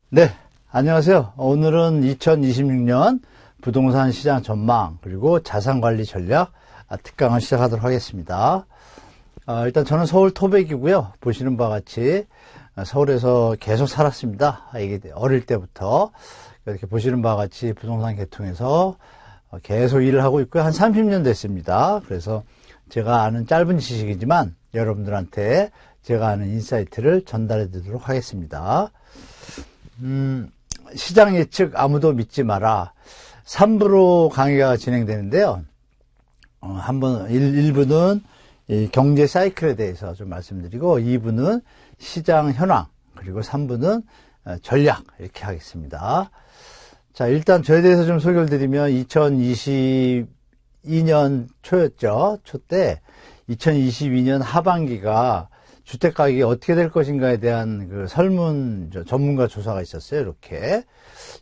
네, 안녕하세요. 오늘은 2026년 부동산 시장 전망 그리고 자산관리 전략 특강을 시작하도록 하겠습니다. 일단 저는 서울 토백이고요. 보시는 바와 같이 서울에서 계속 살았습니다. 이게 어릴 때부터 이렇게 보시는 바와 같이 부동산 계통에서 계속 일을 하고 있고요. 한 30년 됐습니다. 그래서 제가 아는 짧은 지식이지만 여러분들한테 제가 아는 인사이트를 전달해 드리도록 하겠습니다. 시장 예측 아무도 믿지 마라. 3부로 강의가 진행되는데요. 한번 1부는 경제 사이클에 대해서 좀 말씀드리고 2부는 시장 현황 그리고 3부는 전략 이렇게 하겠습니다. 자, 일단 저에 대해서 좀 소개를 드리면 2022년 초였죠. 초 때 2022년 하반기가 주택가격이 어떻게 될 것인가에 대한 그 설문 전문가 조사가 있었어요. 이렇게.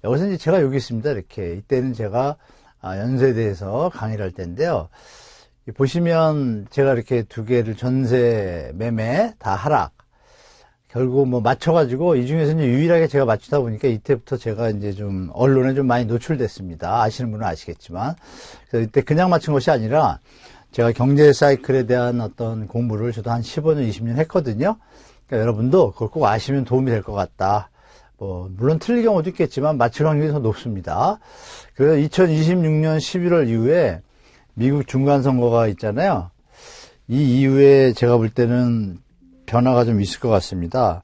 여기서 이제 제가 여기 있습니다. 이렇게. 이때는 제가 연세대에서 강의를 할 때인데요. 보시면 제가 이렇게 두 개를 전세, 매매 다 하락. 결국 뭐 맞춰가지고 이 중에서 이제 유일하게 제가 맞추다 보니까 이때부터 제가 이제 좀 언론에 좀 많이 노출됐습니다. 아시는 분은 아시겠지만. 그래서 이때 그냥 맞춘 것이 아니라 제가 경제 사이클에 대한 어떤 공부를 저도 한 15년, 20년 했거든요. 그러니까 여러분도 그걸 꼭 아시면 도움이 될 것 같다. 물론 틀릴 경우도 있겠지만 맞출 확률이 더 높습니다. 그래서 2026년 11월 이후에 미국 중간선거가 있잖아요. 이 이후에 제가 볼 때는 변화가 좀 있을 것 같습니다.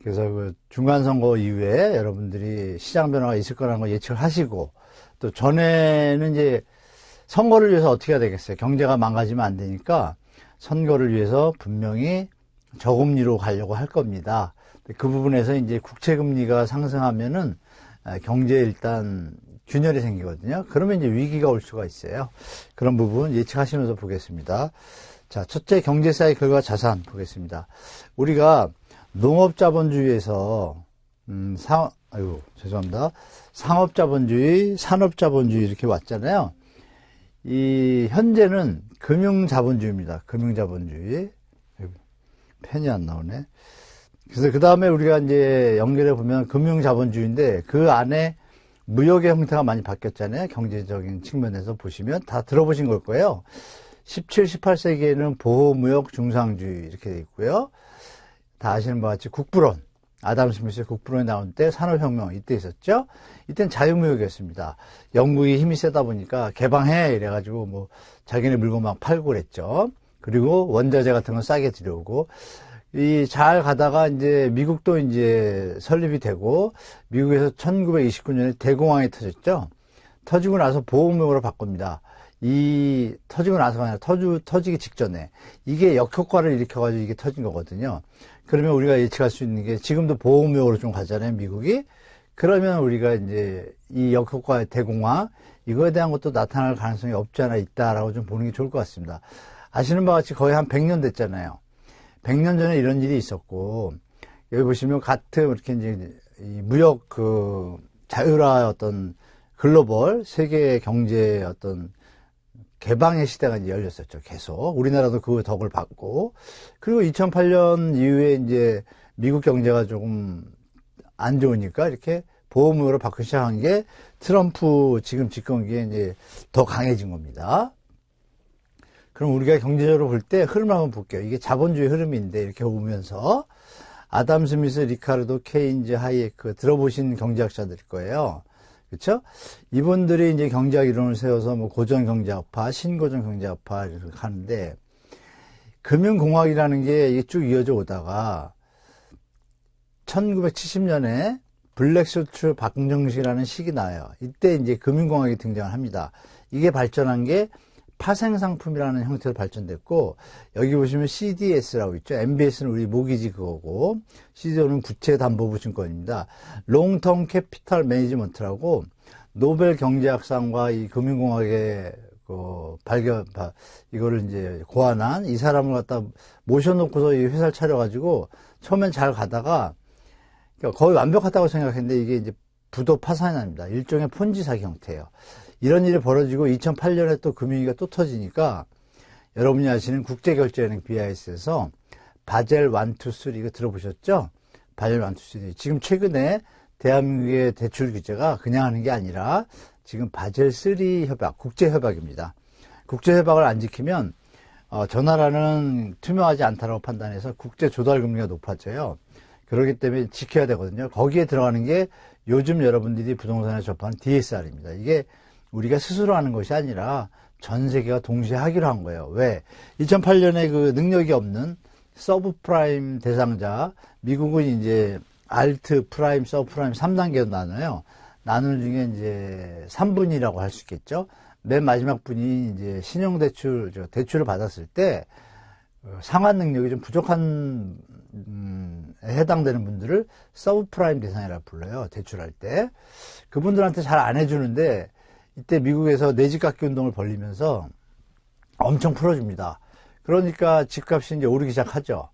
그래서 그 중간선거 이후에 여러분들이 시장 변화가 있을 거라는 걸 예측을 하시고 또 전에는 이제 선거를 위해서 어떻게 해야 되겠어요? 경제가 망가지면 안 되니까 선거를 위해서 분명히 저금리로 가려고 할 겁니다. 그 부분에서 이제 국채금리가 상승하면은 경제에 일단 균열이 생기거든요. 그러면 이제 위기가 올 수가 있어요. 그런 부분 예측하시면서 보겠습니다. 자, 첫째 경제 사이클과 자산 보겠습니다. 우리가 농업자본주의에서 죄송합니다. 상업자본주의, 산업자본주의 이렇게 왔잖아요. 이 현재는 금융자본주의입니다. 금융자본주의. 펜이 안 나오네. 그래서 그 다음에 우리가 이제 연결해 보면 금융자본주의인데 그 안에 무역의 형태가 많이 바뀌었잖아요. 경제적인 측면에서 보시면 다 들어보신 걸 거예요. 17, 18세기에는 보호무역 중상주의 이렇게 돼 있고요. 다 아시는 바와 같이 국부론. 아담 스미스의 국부론이 나온 때 산업혁명 이때 있었죠. 이때는 자유무역이었습니다. 영국이 힘이 세다 보니까 개방해 이래가지고 뭐 자기네 물건 막 팔고 그랬죠. 그리고 원자재 같은 거 싸게 들여오고 잘 가다가 이제 미국도 이제 설립이 되고 미국에서 1929년에 대공황이 터졌죠. 터지고 나서 보호무역으로 바꿉니다. 이 터지고 나서가 아니라 터지기 직전에 이게 역효과를 일으켜가지고 이게 터진 거거든요. 그러면 우리가 예측할 수 있는 게 지금도 보호무역으로 좀 가잖아요, 미국이. 그러면 우리가 이제 이 역효과의 대공황 이거에 대한 것도 나타날 가능성이 없지 않아 있다라고 좀 보는 게 좋을 것 같습니다. 아시는 바와 같이 거의 한 100년 됐잖아요. 100년 전에 이런 일이 있었고 여기 보시면 같은 이렇게 이제 이 무역 그 자유화 어떤 글로벌 세계 경제 어떤 개방의 시대가 이제 열렸었죠. 계속. 우리나라도 그 덕을 받고. 그리고 2008년 이후에 이제 미국 경제가 조금 안 좋으니까 이렇게 보호무역으로 바꾸기 시작한 게 트럼프 지금 집권기에 이제 더 강해진 겁니다. 그럼 우리가 경제적으로 볼 때 흐름을 한번 볼게요. 이게 자본주의 흐름인데 이렇게 보면서 아담 스미스, 리카르도, 케인즈, 하이에크 들어보신 경제학자들일 거예요. 그렇죠? 이분들이 이제 경제학 이론을 세워서 뭐 고전 경제학파, 신고전 경제학파 이렇게 하는데 금융공학이라는 게 이게 쭉 이어져 오다가 1970년에 블랙스완 방정식이라는 식이 나와요. 이때 이제 금융공학이 등장을 합니다. 이게 발전한 게 파생상품이라는 형태로 발전됐고 여기 보시면 CDS라고 있죠. MBS는 우리 모기지 그거고 CDO는 부채담보보증권입니다. 롱텀 캐피탈 매니지먼트라고 노벨 경제학상과 이 금융공학의 그 이거를 이제 고안한 이 사람을 갖다 모셔놓고서 이 회사를 차려가지고 처음엔 잘 가다가 거의 완벽하다고 생각했는데 이게 이제 부도 파산이 납니다. 일종의 폰지 사기 형태예요. 이런 일이 벌어지고 2008년에 또 금융위기가 또 터지니까 여러분이 아시는 국제결제은행 BIS에서 바젤 1, 2, 3 이거 들어보셨죠? 바젤 1, 2, 3. 지금 최근에 대한민국의 대출 규제가 그냥 하는 게 아니라 지금 바젤3 협약, 국제협약입니다. 국제협약을 안 지키면 저 나라는 투명하지 않다라고 판단해서 국제 조달금리가 높아져요. 그렇기 때문에 지켜야 되거든요. 거기에 들어가는 게 요즘 여러분들이 부동산에 접하는 DSR입니다. 이게 우리가 스스로 하는 것이 아니라 전 세계가 동시에 하기로 한 거예요. 왜? 2008년에 그 능력이 없는 서브프라임 대상자, 미국은 이제 알트, 프라임, 서브프라임 3단계로 나눠요. 나누는 중에 이제 3분이라고 할 수 있겠죠. 맨 마지막 분이 이제 신용대출, 대출을 받았을 때 상환 능력이 좀 부족한 해당되는 분들을 서브프라임 대상이라고 불러요. 대출할 때. 그분들한테 잘 안 해주는데 이때 미국에서 내집 깎기 운동을 벌리면서 엄청 풀어줍니다. 그러니까 집값이 이제 오르기 시작하죠.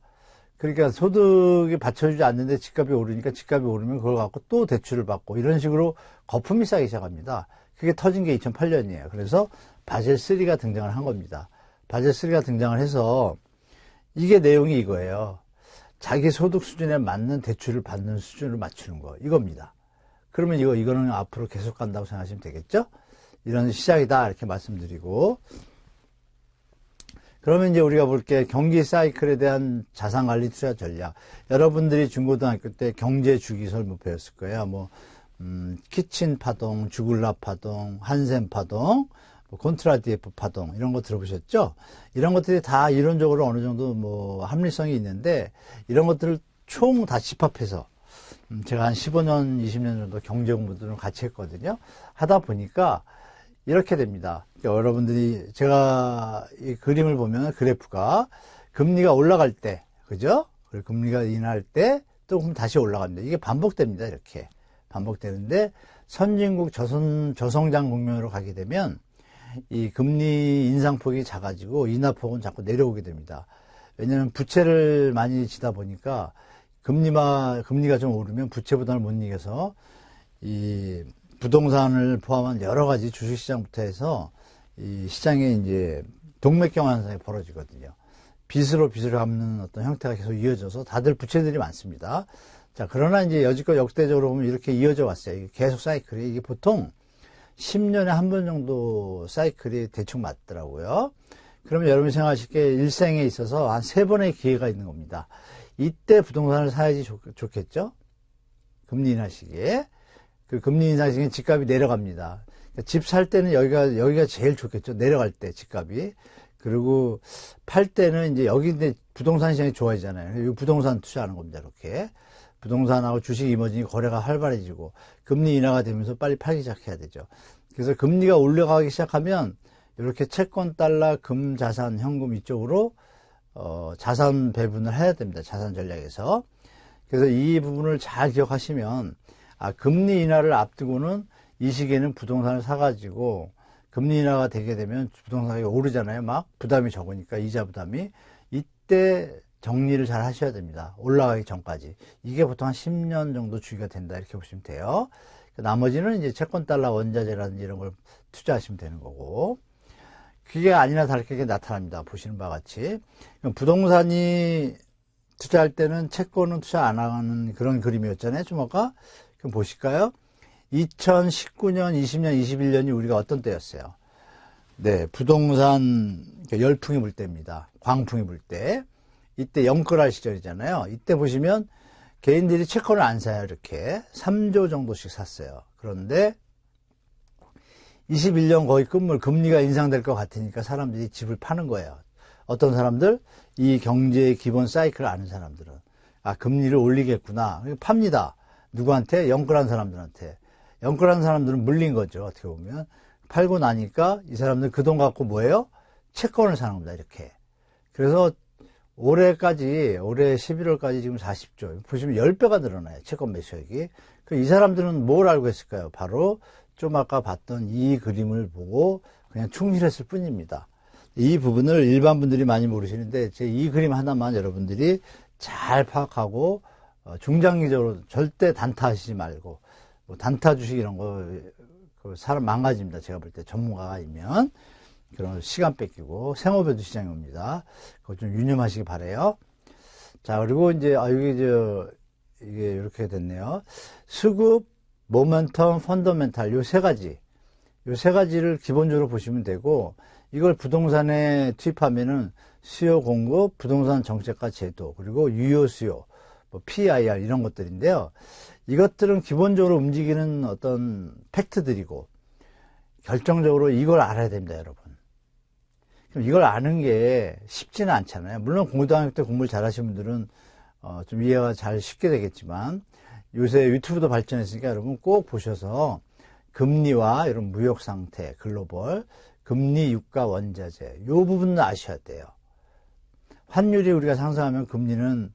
그러니까 소득이 받쳐주지 않는데 집값이 오르니까 집값이 오르면 그걸 갖고 또 대출을 받고 이런 식으로 거품이 쌓이기 시작합니다. 그게 터진 게 2008년이에요. 그래서 바젤3가 등장을 한 겁니다. 바젤3가 등장을 해서 이게 내용이 이거예요. 자기 소득 수준에 맞는 대출을 받는 수준을 맞추는 거. 이겁니다. 그러면 이거는 앞으로 계속 간다고 생각하시면 되겠죠? 이런 시작이다. 이렇게 말씀드리고. 그러면 이제 우리가 볼 게 경기 사이클에 대한 자산관리 투자 전략. 여러분들이 중고등학교 때 경제 주기설 뭐 배웠을 거예요. 키친 파동, 주글라 파동, 한센 파동, 콘트라디에프 파동 이런 거 들어보셨죠? 이런 것들이 다 이론적으로 어느 정도 합리성이 있는데 이런 것들을 총 다 집합해서 제가 한 15년, 20년 정도 경제 공부들을 같이 했거든요. 하다 보니까 이렇게 됩니다. 그러니까 여러분들이 제가 이 그림을 보면 그래프가 금리가 올라갈 때, 그죠? 그리고 금리가 인하할 때 또 그럼 다시 올라갑니다. 이게 반복됩니다. 이렇게 반복되는데 선진국 저성장 국면으로 가게 되면 이 금리 인상폭이 작아지고 인하폭은 자꾸 내려오게 됩니다. 왜냐하면 부채를 많이 지다 보니까 금리가 좀 오르면 부채 부담을 못 이겨서 이 부동산을 포함한 여러 가지 주식시장부터 해서 이 시장에 이제 동맥경 현상이 벌어지거든요. 빚으로 빚을 갚는 어떤 형태가 계속 이어져서 다들 부채들이 많습니다. 자, 그러나 이제 여지껏 역대적으로 보면 이렇게 이어져 왔어요. 이게 계속 사이클이. 이게 보통 10년에 한 번 정도 사이클이 대충 맞더라고요. 그러면 여러분이 생각하실 게 일생에 있어서 한 3번의 기회가 있는 겁니다. 이때 부동산을 사야지 좋겠죠? 금리 인하 시기에. 그 금리 인하 시기에 집값이 내려갑니다. 그러니까 집 살 때는 여기가 제일 좋겠죠. 내려갈 때 집값이. 그리고 팔 때는 이제 여기 부동산 시장이 좋아지잖아요. 부동산 투자하는 겁니다. 이렇게. 부동산하고 주식 이머징 거래가 활발해지고 금리 인하가 되면서 빨리 팔기 시작해야 되죠. 그래서 금리가 올라가기 시작하면 이렇게 채권, 달러, 금, 자산, 현금 이쪽으로 자산 배분을 해야 됩니다. 자산 전략에서. 그래서 이 부분을 잘 기억하시면 금리 인하를 앞두고는 이 시기에는 부동산을 사가지고 금리 인하가 되게 되면 부동산이 오르잖아요. 막 부담이 적으니까 이자 부담이. 이때 정리를 잘 하셔야 됩니다. 올라가기 전까지. 이게 보통 한 10년 정도 주기가 된다. 이렇게 보시면 돼요. 나머지는 이제 채권, 달러, 원자재라든지 이런 걸 투자하시면 되는 거고. 그게 아니나 다르게 나타납니다. 보시는 바와 같이. 부동산이 투자할 때는 채권은 투자 안 하는 그런 그림이었잖아요. 좀 아까. 그럼 보실까요? 2019년, 20년, 21년이 우리가 어떤 때였어요? 네, 부동산 열풍이 불 때입니다. 광풍이 불 때. 이때 영끌할 시절이잖아요. 이때 보시면 개인들이 채권을 안 사요. 이렇게 3조 정도씩 샀어요. 그런데 21년 거의 끝물 금리가 인상될 것 같으니까 사람들이 집을 파는 거예요. 어떤 사람들? 이 경제의 기본 사이클을 아는 사람들은 금리를 올리겠구나. 팝니다. 누구한테? 영끌한 사람들한테. 영끌한 사람들은 물린 거죠. 어떻게 보면. 팔고 나니까 이 사람들 그 돈 갖고 뭐예요? 채권을 사는 겁니다. 이렇게. 그래서 올해 11월까지 지금 40조. 보시면 10배가 늘어나요. 채권 매수액이. 이 사람들은 뭘 알고 있을까요? 바로 좀 아까 봤던 이 그림을 보고 그냥 충실했을 뿐입니다. 이 부분을 일반 분들이 많이 모르시는데 제 이 그림 하나만 여러분들이 잘 파악하고 중장기적으로 절대 단타하시지 말고 단타 주식 이런 거 사람 망가집니다. 제가 볼 때 전문가가 아니면 그런 시간 뺏기고 생업에도 시장이 옵니다. 그거 좀 유념하시기 바래요. 자, 그리고 이제 여기 이게 이렇게 됐네요. 수급, 모멘텀, 펀더멘탈 요 세 가지. 요 세 가지를 기본적으로 보시면 되고 이걸 부동산에 투입하면은 수요 공급, 부동산 정책과 제도, 그리고 유효 수요, 뭐 PIR 이런 것들인데요. 이것들은 기본적으로 움직이는 어떤 팩트들이고 결정적으로 이걸 알아야 됩니다, 여러분. 그럼 이걸 아는 게 쉽지는 않잖아요. 물론 고등학교 때 공부를 잘하시는 분들은 좀 이해가 잘 쉽게 되겠지만 요새 유튜브도 발전했으니까 여러분 꼭 보셔서 금리와 이런 무역 상태, 글로벌, 금리, 유가, 원자재 요 부분도 아셔야 돼요. 환율이 우리가 상승하면 금리는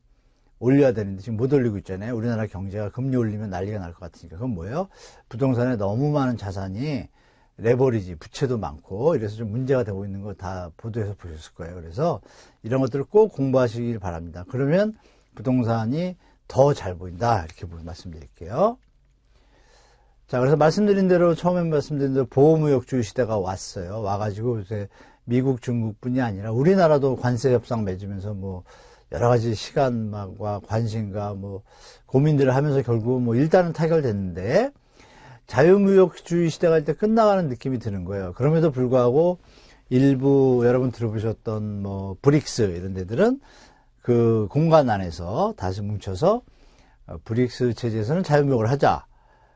올려야 되는데 지금 못 올리고 있잖아요. 우리나라 경제가 금리 올리면 난리가 날 것 같으니까. 그건 뭐예요? 부동산에 너무 많은 자산이 레버리지, 부채도 많고 이래서 좀 문제가 되고 있는 거 다 보도해서 보셨을 거예요. 그래서 이런 것들을 꼭 공부하시길 바랍니다. 그러면 부동산이 더 잘 보인다 이렇게 말씀드릴게요. 자, 그래서 말씀드린 대로 처음에 말씀드린 대로 보호무역주의 시대가 왔어요. 와가지고 요새 미국, 중국뿐이 아니라 우리나라도 관세 협상 맺으면서 뭐 여러 가지 시간과 관심과 뭐 고민들을 하면서 결국 뭐 일단은 타결됐는데 자유무역주의 시대가 이제 끝나가는 느낌이 드는 거예요. 그럼에도 불구하고 일부 여러분 들어보셨던 뭐 브릭스 이런 데들은 그 공간 안에서 다시 뭉쳐서 브릭스 체제에서는 자유무역을 하자.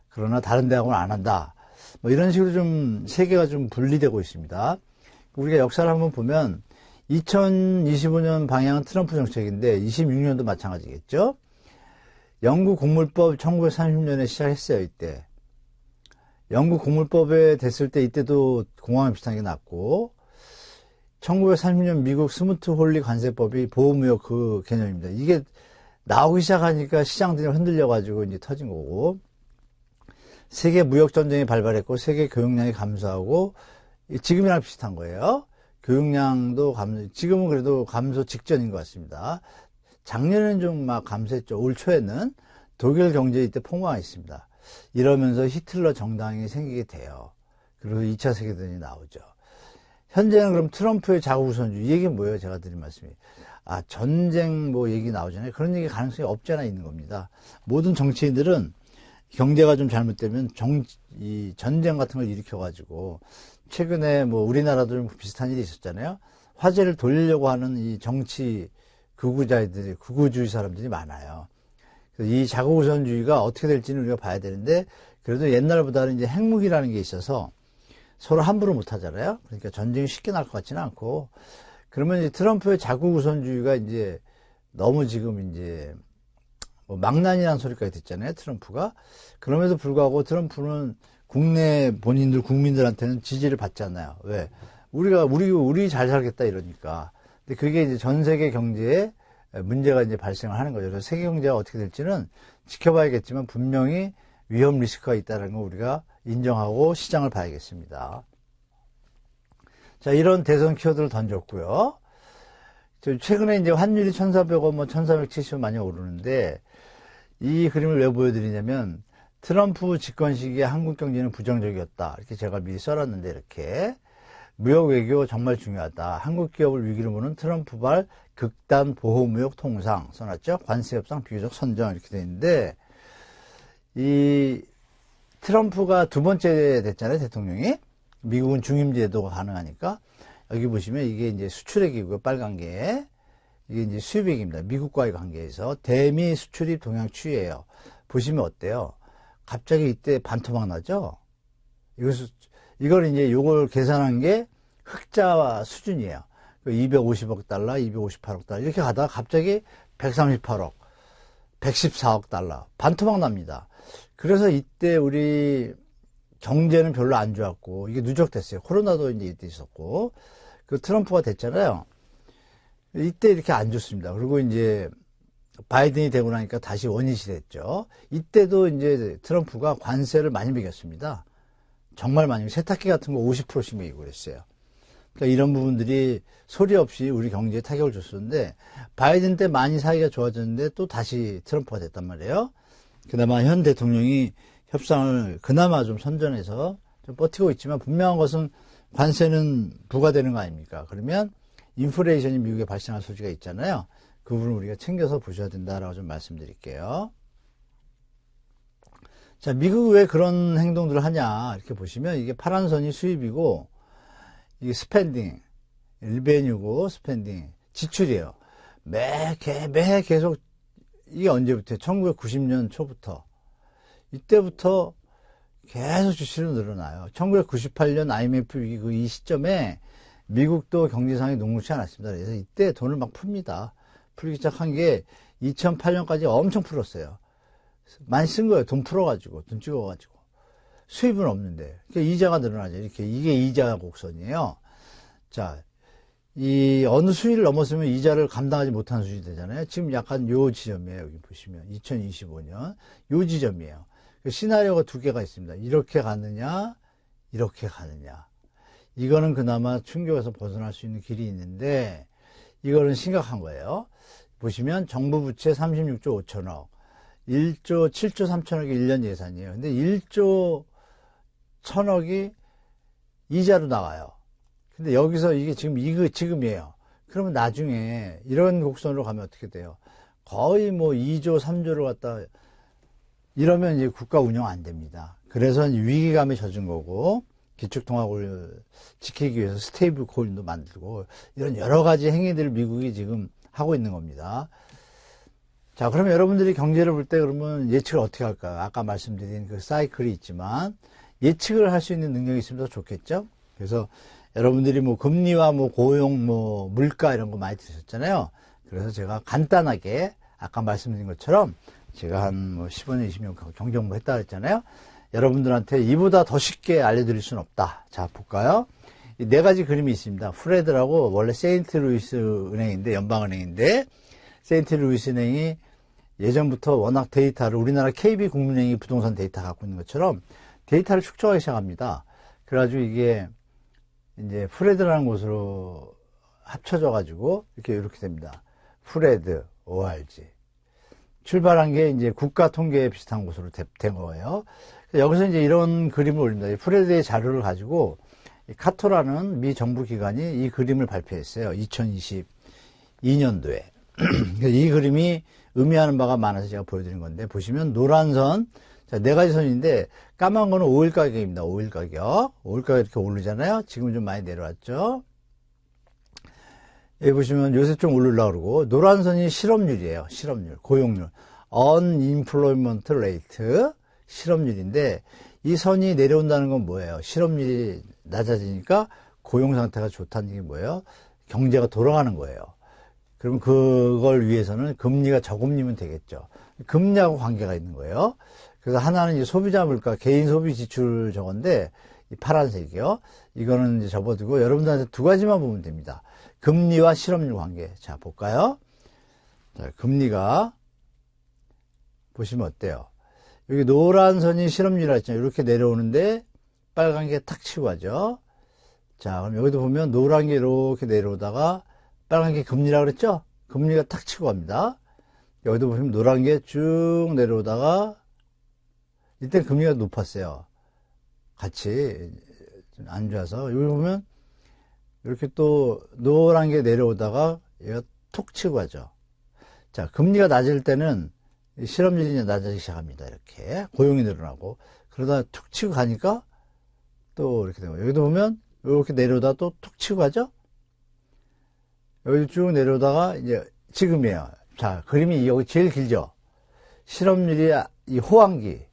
그러나 다른 데하고는 안 한다. 뭐 이런 식으로 좀 세계가 좀 분리되고 있습니다. 우리가 역사를 한번 보면 2025년 방향은 트럼프 정책인데 26년도 마찬가지겠죠. 영국 공물법 1930년에 시작했어요. 이때. 영국 공물법에 됐을 때 이때도 공황이 비슷한 게 났고 1930년 미국 스무트 홀리 관세법이 보호무역 그 개념입니다. 이게 나오기 시작하니까 시장들이 흔들려가지고 이제 터진 거고 세계 무역 전쟁이 발발했고 세계 교역량이 감소하고 지금이랑 비슷한 거예요. 교역량도 지금은 그래도 감소 직전인 것 같습니다. 작년에는 좀 막 감소했죠. 올 초에는 독일 경제 이때 폭망이 있습니다. 이러면서 히틀러 정당이 생기게 돼요. 그리고 2차 세계대전이 나오죠. 현재는 그럼 트럼프의 자국우선주의, 이 얘기는 뭐예요? 제가 드린 말씀이. 전쟁 뭐 얘기 나오잖아요. 그런 얘기 가능성이 없지 않아 있는 겁니다. 모든 정치인들은 경제가 좀 잘못되면 이 전쟁 같은 걸 일으켜가지고, 최근에 뭐 우리나라도 좀 비슷한 일이 있었잖아요. 화제를 돌리려고 하는 이 정치 극우주의 사람들이 많아요. 이 자국우선주의가 어떻게 될지는 우리가 봐야 되는데 그래도 옛날보다는 이제 핵무기라는 게 있어서 서로 함부로 못 하잖아요. 그러니까 전쟁이 쉽게 날 것 같지는 않고 그러면 이제 트럼프의 자국우선주의가 이제 너무 지금 이제 뭐 망난이라는 소리까지 듣잖아요. 트럼프가. 그럼에도 불구하고 트럼프는 국내 본인들 국민들한테는 지지를 받잖아요. 왜? 우리 잘 살겠다 이러니까. 근데 그게 이제 전 세계 경제에 문제가 이제 발생을 하는 거죠. 그래서 세계 경제가 어떻게 될지는 지켜봐야겠지만 분명히 위험 리스크가 있다는 거 우리가 인정하고 시장을 봐야겠습니다. 자, 이런 대선 키워드를 던졌고요. 최근에 이제 환율이 1,400원, 뭐 1,470원 많이 오르는데 이 그림을 왜 보여드리냐면 트럼프 집권 시기에 한국 경제는 부정적이었다. 이렇게 제가 미리 써놨는데 이렇게 무역 외교 정말 중요하다. 한국 기업을 위기로 보는 트럼프발 극단 보호무역 통상 써놨죠. 관세협상 비교적 선정 이렇게 돼 있는데 이 트럼프가 두 번째 됐잖아요. 대통령이. 미국은 중임제도가 가능하니까 여기 보시면 이게 이제 수출액이고요. 빨간 게. 이게 이제 수입액입니다. 미국과의 관계에서 대미 수출입 동향 추이예요. 보시면 어때요? 갑자기 이때 반토막 나죠? 이걸 이제 요걸 계산한 게 흑자 수준이에요. 250억 달러, 258억 달러 이렇게 가다가 갑자기 138억, 114억 달러 반토막 납니다. 그래서 이때 우리 경제는 별로 안 좋았고 이게 누적됐어요. 코로나도 이제 이때 있었고 그 트럼프가 됐잖아요. 이때 이렇게 안 좋습니다. 그리고 이제 바이든이 되고 나니까 다시 원위치 됐죠. 이때도 이제 트럼프가 관세를 많이 매겼습니다. 정말 많이. 세탁기 같은 거 50%씩 매기고 그랬어요. 그러니까 이런 부분들이 소리 없이 우리 경제에 타격을 줬었는데 바이든 때 많이 사이가 좋아졌는데 또 다시 트럼프가 됐단 말이에요. 그나마 현 대통령이 협상을 그나마 좀 선전해서 좀 버티고 있지만 분명한 것은 관세는 부과되는 거 아닙니까? 그러면 인플레이션이 미국에 발생할 소지가 있잖아요. 그 부분을 우리가 챙겨서 보셔야 된다라고 좀 말씀드릴게요. 자, 미국 왜 그런 행동들을 하냐, 이렇게 보시면 이게 파란 선이 수입이고, 이게 스펜딩, 일베뉴고 스펜딩, 지출이에요. 매 계속, 이게 언제부터? 1990년 초부터. 이때부터 계속 지출이 늘어나요. 1998년 IMF 위기 이 시점에 미국도 경제상이 녹록지 않았습니다. 그래서 이때 돈을 막 풉니다. 풀기 시작한 게 2008년까지 엄청 풀었어요. 많이 쓴 거예요. 돈 풀어가지고, 돈 찍어가지고. 수입은 없는데. 그러니까 이자가 늘어나죠. 이렇게. 이게 이자 곡선이에요. 자, 이 어느 수위를 넘었으면 이자를 감당하지 못하는 수준이 되잖아요. 지금 약간 요 지점이에요. 여기 보시면 2025년 요 지점이에요. 시나리오가 두 개가 있습니다. 이렇게 가느냐, 이렇게 가느냐. 이거는 그나마 충격에서 벗어날 수 있는 길이 있는데 이거는 심각한 거예요. 보시면 정부 부채 36조 5천억, 1조 7조 3천억이 1년 예산이에요. 근데 1조 1천억이 이자로 나가요. 근데 여기서 이게 지금이에요. 그러면 나중에 이런 곡선으로 가면 어떻게 돼요? 거의 뭐 2조, 3조를 갖다 이러면 이제 국가 운영 안 됩니다. 그래서 위기감에 젖은 거고, 기축통화국을 지키기 위해서 스테이블 코인도 만들고, 이런 여러 가지 행위들을 미국이 지금 하고 있는 겁니다. 자, 그러면 여러분들이 경제를 볼 때 그러면 예측을 어떻게 할까요? 아까 말씀드린 그 사이클이 있지만, 예측을 할 수 있는 능력이 있으면 더 좋겠죠? 그래서 여러분들이 뭐 금리와 뭐 고용, 뭐 물가 이런 거 많이 들으셨잖아요. 그래서 제가 간단하게 아까 말씀드린 것처럼 제가 한 뭐 15년, 20년 경제공부 했다 그랬잖아요. 여러분들한테 이보다 더 쉽게 알려드릴 수는 없다. 자, 볼까요? 이 네 가지 그림이 있습니다. 프레드라고 원래 세인트루이스 은행인데, 연방은행인데, 세인트루이스 은행이 예전부터 워낙 데이터를 우리나라 KB국민은행이 부동산 데이터 갖고 있는 것처럼 데이터를 축적하기 시작합니다. 그래가지고 이게 이제 프레드라는 곳으로 합쳐져가지고 이렇게 됩니다. 프레드, ORG. 출발한 게 이제 국가통계에 비슷한 곳으로 된 거예요. 여기서 이제 이런 그림을 올립니다. 프레드의 자료를 가지고 카토라는 미 정부 기관이 이 그림을 발표했어요. 2022년도에. 이 그림이 의미하는 바가 많아서 제가 보여드린 건데, 보시면 노란 선, 자, 네 가지 선인데 까만 거는 오일 가격입니다. 오일 가격. 오일 가격 이렇게 오르잖아요. 지금 좀 많이 내려왔죠. 여기 보시면 요새 좀 오르려고 그러고, 노란 선이 실업률이에요. 실업률, 고용률. unemployment rate, 실업률인데, 이 선이 내려온다는 건 뭐예요? 실업률이 낮아지니까 고용 상태가 좋다는 게 뭐예요? 경제가 돌아가는 거예요. 그러면 그걸 위해서는 금리가 저금리면 되겠죠. 금리하고 관계가 있는 거예요. 그래서 하나는 이제 소비자 물가, 개인 소비 지출 저건데, 이 파란색이요. 이거는 이제 접어두고 여러분들한테 두 가지만 보면 됩니다. 금리와 실업률 관계. 자, 볼까요? 자, 금리가 보시면 어때요? 여기 노란 선이 실업률이라 했잖아요. 이렇게 내려오는데 빨간 게 탁 치고 가죠. 자, 그럼 여기도 보면 노란 게 이렇게 내려오다가 빨간 게 금리라 그랬죠? 금리가 탁 치고 갑니다. 여기도 보시면 노란 게 쭉 내려오다가 이때 금리가 높았어요. 같이 안 좋아서. 여기 보면 이렇게 또 노란 게 내려오다가 얘가 톡 치고 가죠. 자, 금리가 낮을 때는 실업률이 낮아지기 시작합니다. 이렇게 고용이 늘어나고, 그러다 툭 치고 가니까 또 이렇게 되고, 여기도 보면 이렇게 내려오다가 또 툭 치고 가죠. 여기 쭉 내려오다가 이제 지금이에요. 자, 그림이 여기 제일 길죠. 실업률이 이 호황기,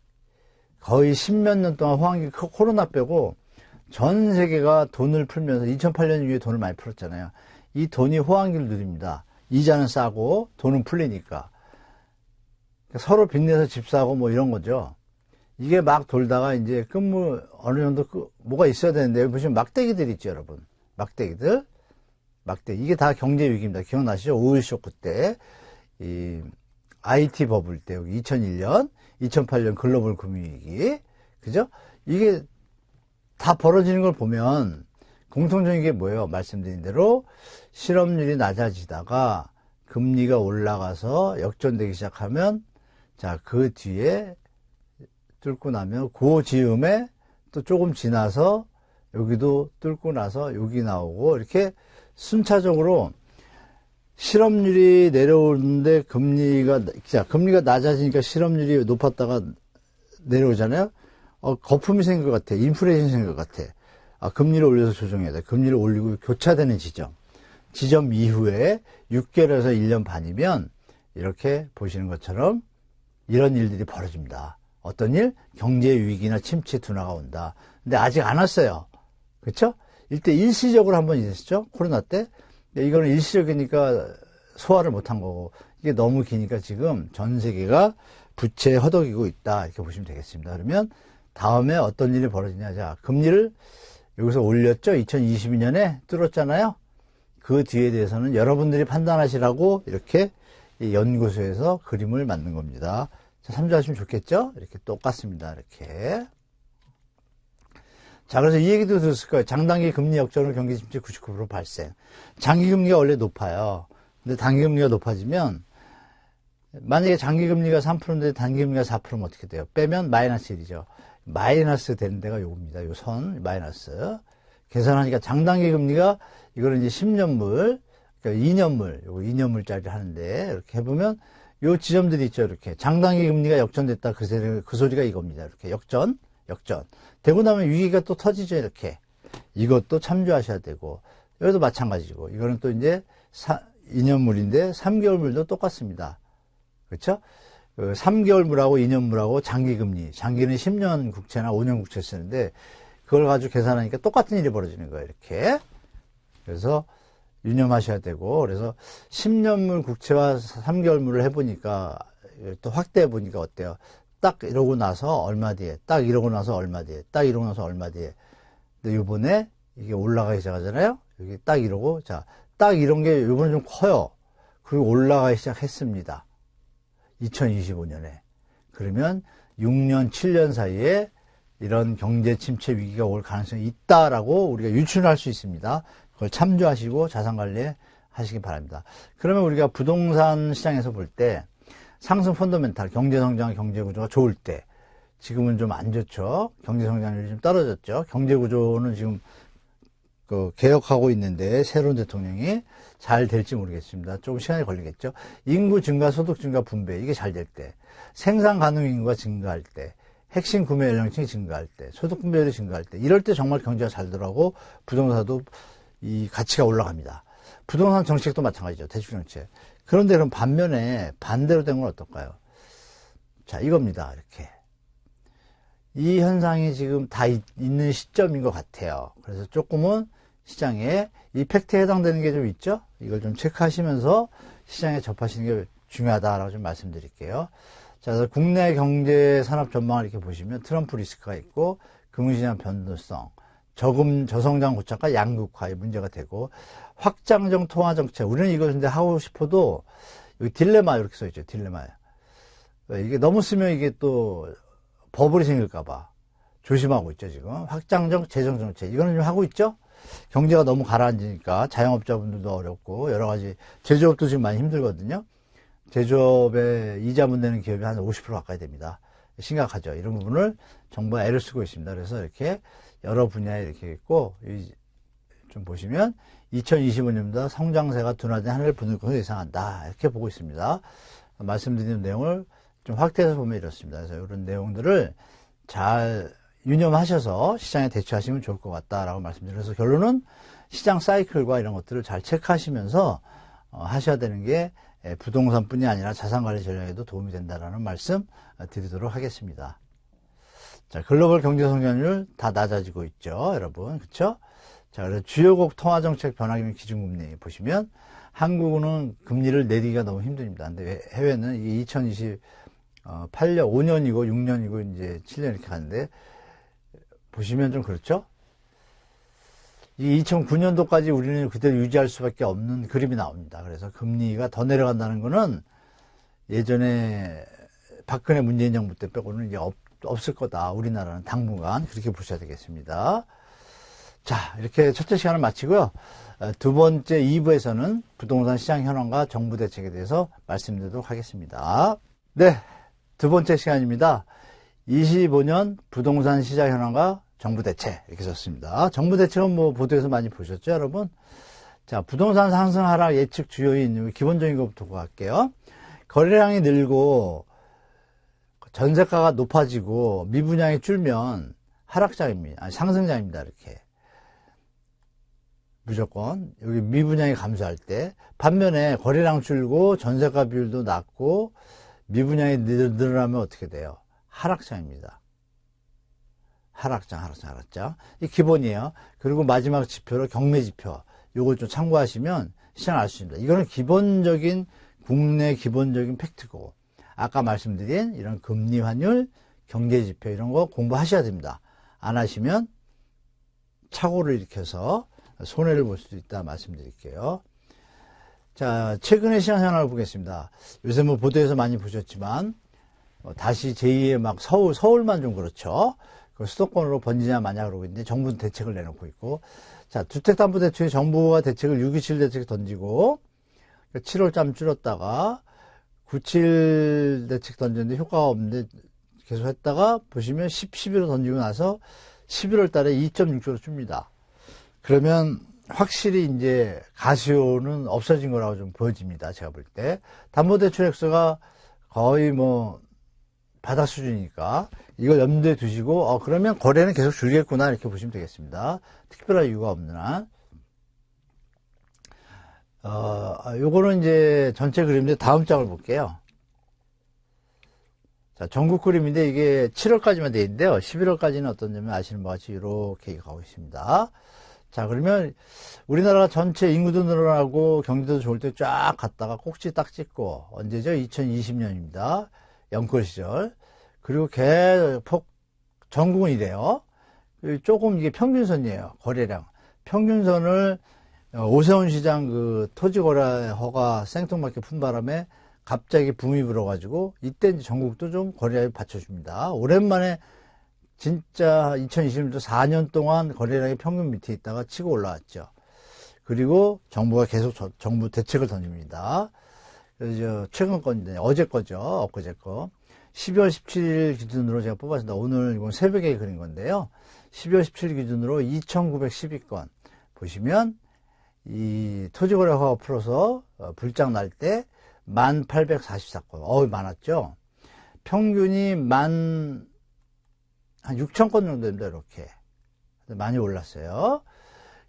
거의 10몇 년 동안 호황기, 코로나 빼고 전 세계가 돈을 풀면서 2008년 이후에 돈을 많이 풀었잖아요. 이 돈이 호황기를 누립니다. 이자는 싸고 돈은 풀리니까. 서로 빚내서 집 사고 뭐 이런 거죠. 이게 막 돌다가 이제 어느 정도 뭐가 있어야 되는데, 여기 보시면 막대기들 있죠, 여러분. 막대기들. 막대기. 이게 다 경제 위기입니다. 기억나시죠? 오일 쇼크 때, 이 IT 버블 때, 여기 2001년, 2008년 글로벌 금융위기. 그죠? 이게 다 벌어지는 걸 보면 공통적인 게 뭐예요? 말씀드린 대로 실업률이 낮아지다가 금리가 올라가서 역전되기 시작하면, 자, 그 뒤에 뚫고 나면 그 즈음에 또 조금 지나서 여기도 뚫고 나서 여기 나오고, 이렇게 순차적으로 실업률이 내려오는데 금리가 낮아지니까 실업률이 높았다가 내려오잖아요. 거품이 생길 것 같아. 인플레이션 생길 것 같아. 금리를 올려서 조정해야 돼. 금리를 올리고 교차되는 지점 이후에 6개월에서 1년 반이면 이렇게 보시는 것처럼 이런 일들이 벌어집니다. 어떤 일? 경제 위기나 침체 둔화가 온다. 근데 아직 안 왔어요. 그렇죠? 이때 일시적으로 한번 있었죠? 코로나 때. 이거는 일시적이니까 소화를 못한 거고, 이게 너무 기니까 지금 전 세계가 부채에 허덕이고 있다. 이렇게 보시면 되겠습니다. 그러면 다음에 어떤 일이 벌어지냐. 자, 금리를 여기서 올렸죠? 2022년에 뚫었잖아요? 그 뒤에 대해서는 여러분들이 판단하시라고 이렇게 이 연구소에서 그림을 만든 겁니다. 자, 참조하시면 좋겠죠? 이렇게 똑같습니다. 이렇게. 자, 그래서 이 얘기도 들었을 거예요. 장단기 금리 역전으로 경기 침체 99% 발생. 장기 금리가 원래 높아요. 근데 단기 금리가 높아지면 만약에 장기 금리가 3%인데 단기 금리가 4%면 어떻게 돼요? 빼면 마이너스 1이죠. 마이너스 되는 데가 요겁니다. 요 선, 마이너스. 계산하니까 장단기 금리가 이거는 이제 10년물, 그러니까 2년물, 요거 2년물짜리 하는데 이렇게 해보면 요 지점들이 있죠. 이렇게. 장단기 금리가 역전됐다. 그 소리가 이겁니다. 이렇게. 역전. 되고 나면 위기가 또 터지죠. 이렇게. 이것도 참조하셔야 되고. 여기도 마찬가지고. 이거는 또 이제 2년물인데 3개월물도 똑같습니다. 그렇죠? 3개월물하고 2년물하고 장기금리. 장기는 10년 국채나 5년 국채 쓰는데 그걸 가지고 계산하니까 똑같은 일이 벌어지는 거예요. 이렇게. 그래서 유념하셔야 되고, 그래서 10년물 국채와 3개월물을 해보니까 또 확대해 보니까 어때요? 딱 이러고 나서 얼마 뒤에, 딱 이러고 나서 얼마 뒤에, 딱 이러고 나서 얼마 뒤에. 근데 요번에 이게 올라가기 시작하잖아요? 여기 딱 이러고, 자, 딱 이런 게 요번에 좀 커요. 그리고 올라가기 시작했습니다. 2025년에. 그러면 6년, 7년 사이에 이런 경제 침체 위기가 올 가능성이 있다라고 우리가 유추할 수 있습니다. 그걸 참조하시고 자산 관리 하시기 바랍니다. 그러면 우리가 부동산 시장에서 볼 때 상승 펀더멘탈, 경제 성장, 경제 구조가 좋을 때, 지금은 좀 안 좋죠. 경제 성장률이 좀 떨어졌죠. 경제 구조는 지금 개혁하고 있는데 새로운 대통령이 잘 될지 모르겠습니다. 조금 시간이 걸리겠죠. 인구 증가, 소득 증가, 분배 이게 잘 될 때, 생산 가능 인구가 증가할 때, 핵심 구매 연령층이 증가할 때, 소득 분배율이 증가할 때, 이럴 때 정말 경제가 잘 들어가고 부동산도 이 가치가 올라갑니다. 부동산 정책도 마찬가지죠. 대출정책. 그런데 그럼 반면에 반대로 된 건 어떨까요? 자, 이겁니다. 이렇게. 이 현상이 지금 다 있는 시점인 것 같아요. 그래서 조금은 시장에 이 팩트에 해당되는 게 좀 있죠? 이걸 좀 체크하시면서 시장에 접하시는 게 중요하다라고 좀 말씀드릴게요. 자, 그래서 국내 경제 산업 전망을 이렇게 보시면 트럼프 리스크가 있고 금융시장 변동성, 저성장 고착과 양극화의 문제가 되고 확장적 통화 정책. 우리는 이걸 근데 하고 싶어도 여기 딜레마 이렇게 써 있죠. 딜레마. 이게 너무 쓰면 이게 또 버블이 생길까봐 조심하고 있죠. 지금 확장적 재정 정책 이거는 좀 하고 있죠. 경제가 너무 가라앉으니까 자영업자분들도 어렵고 여러 가지 제조업도 지금 많이 힘들거든요. 제조업에 이자문 내는 기업이 한 50% 가까이 됩니다. 심각하죠. 이런 부분을 정부가 애를 쓰고 있습니다. 그래서 이렇게 여러 분야에 이렇게 있고, 좀 보시면 2025년보다 성장세가 둔화된 한 해를 보낼 것으로 예상한다. 이렇게 보고 있습니다. 말씀드리는 내용을 좀 확대해서 보면 이렇습니다. 그래서 이런 내용들을 잘 유념하셔서 시장에 대처하시면 좋을 것 같다라고 말씀드려요. 그래서 결론은 시장 사이클과 이런 것들을 잘 체크하시면서 하셔야 되는 게 부동산뿐이 아니라 자산관리 전략에도 도움이 된다라는 말씀 드리도록 하겠습니다. 자, 글로벌 경제 성장률 다 낮아지고 있죠, 여러분. 그쵸? 자, 그래서 주요국 통화정책 변화기준 기준금리 보시면 한국은 금리를 내리기가 너무 힘듭니다. 근데 해외는 이게 2028년, 5년이고 6년이고 이제 7년 이렇게 가는데 보시면 좀 그렇죠? 이 2009년도까지 우리는 그대로 유지할 수밖에 없는 그림이 나옵니다. 그래서 금리가 더 내려간다는 거는 예전에 박근혜 문재인 정부 때 빼고는 이제 없을 거다. 우리나라는 당분간 그렇게 보셔야 되겠습니다. 자, 이렇게 첫째 시간을 마치고요. 두 번째 2부에서는 부동산 시장 현황과 정부 대책에 대해서 말씀드리도록 하겠습니다. 네, 두 번째 시간입니다. 25년 부동산 시장 현황과 정부 대책 이렇게 썼습니다. 정부 대책은 뭐 보도에서 많이 보셨죠, 여러분? 자, 부동산 상승 하락 예측 주요인 기본적인 것부터 갈게요. 거래량이 늘고 전세가가 높아지고 미분양이 줄면 하락장입니다. 아니, 상승장입니다. 이렇게. 무조건. 여기 미분양이 감소할 때. 반면에 거래량 줄고 전세가 비율도 낮고 미분양이 늘어나면 어떻게 돼요? 하락장입니다. 하락장. 이 기본이에요. 그리고 마지막 지표로 경매지표. 요걸 좀 참고하시면 시장을 알 수 있습니다. 이거는 기본적인, 국내 기본적인 팩트고, 아까 말씀드린 이런 금리 환율, 경제지표 이런 거 공부하셔야 됩니다. 안 하시면 착오를 일으켜서 손해를 볼 수도 있다 말씀드릴게요. 자, 최근의 시장 상황을 보겠습니다. 요새 뭐 보도에서 많이 보셨지만, 다시 제2의 막 서울만 좀 그렇죠. 수도권으로 번지냐 마냐 그러고 있는데 정부는 대책을 내놓고 있고, 자, 주택담보대출에 정부가 대책을 6.27 대책 던지고 7월쯤 줄였다가 9.7 대책 던졌는데 효과가 없는데 계속 했다가 보시면 11월 던지고 나서 11월 달에 2.6조로 줍니다. 그러면 확실히 이제 가시효는 없어진 거라고 좀 보여집니다. 제가 볼 때. 담보대출 액수가 거의 뭐 바닥 수준이니까 이걸 염두에 두시고 그러면 거래는 계속 줄겠구나 이렇게 보시면 되겠습니다. 특별한 이유가 없는 한. 요거는 이제 전체 그림인데 다음 장을 볼게요. 자, 전국 그림인데 이게 7월까지만 돼 있는데요. 11월까지는 어떤 점이 아시는 것 같이 이렇게 가고 있습니다. 자, 그러면 우리나라가 전체 인구도 늘어나고 경기도 좋을 때 쫙 갔다가 꼭지 딱 찍고 언제죠? 2020년입니다. 영끌 시절. 그리고 계속 전국은 이래요. 조금 이게 평균선이에요. 거래량. 평균선을 오세훈 시장 그 토지거래 허가 생뚱맞게 푼 바람에 갑자기 붐이 불어가지고 이때 이제 전국도 좀 거래량이 받쳐줍니다. 오랜만에 진짜 2020년도 4년 동안 거래량이 평균 밑에 있다가 치고 올라왔죠. 그리고 정부가 계속 정부 대책을 던집니다. 그래서 최근 건데 어제 거죠. 엊그제 거. 12월 17일 기준으로 제가 뽑았습니다. 오늘 이건 새벽에 그린 건데요. 12월 17일 기준으로 2,912건 보시면 이 토지거래 허가 풀어서 불장 날 때 1,844건. 많았죠. 평균이 한 6,000건 정도 됩니다. 이렇게. 많이 올랐어요.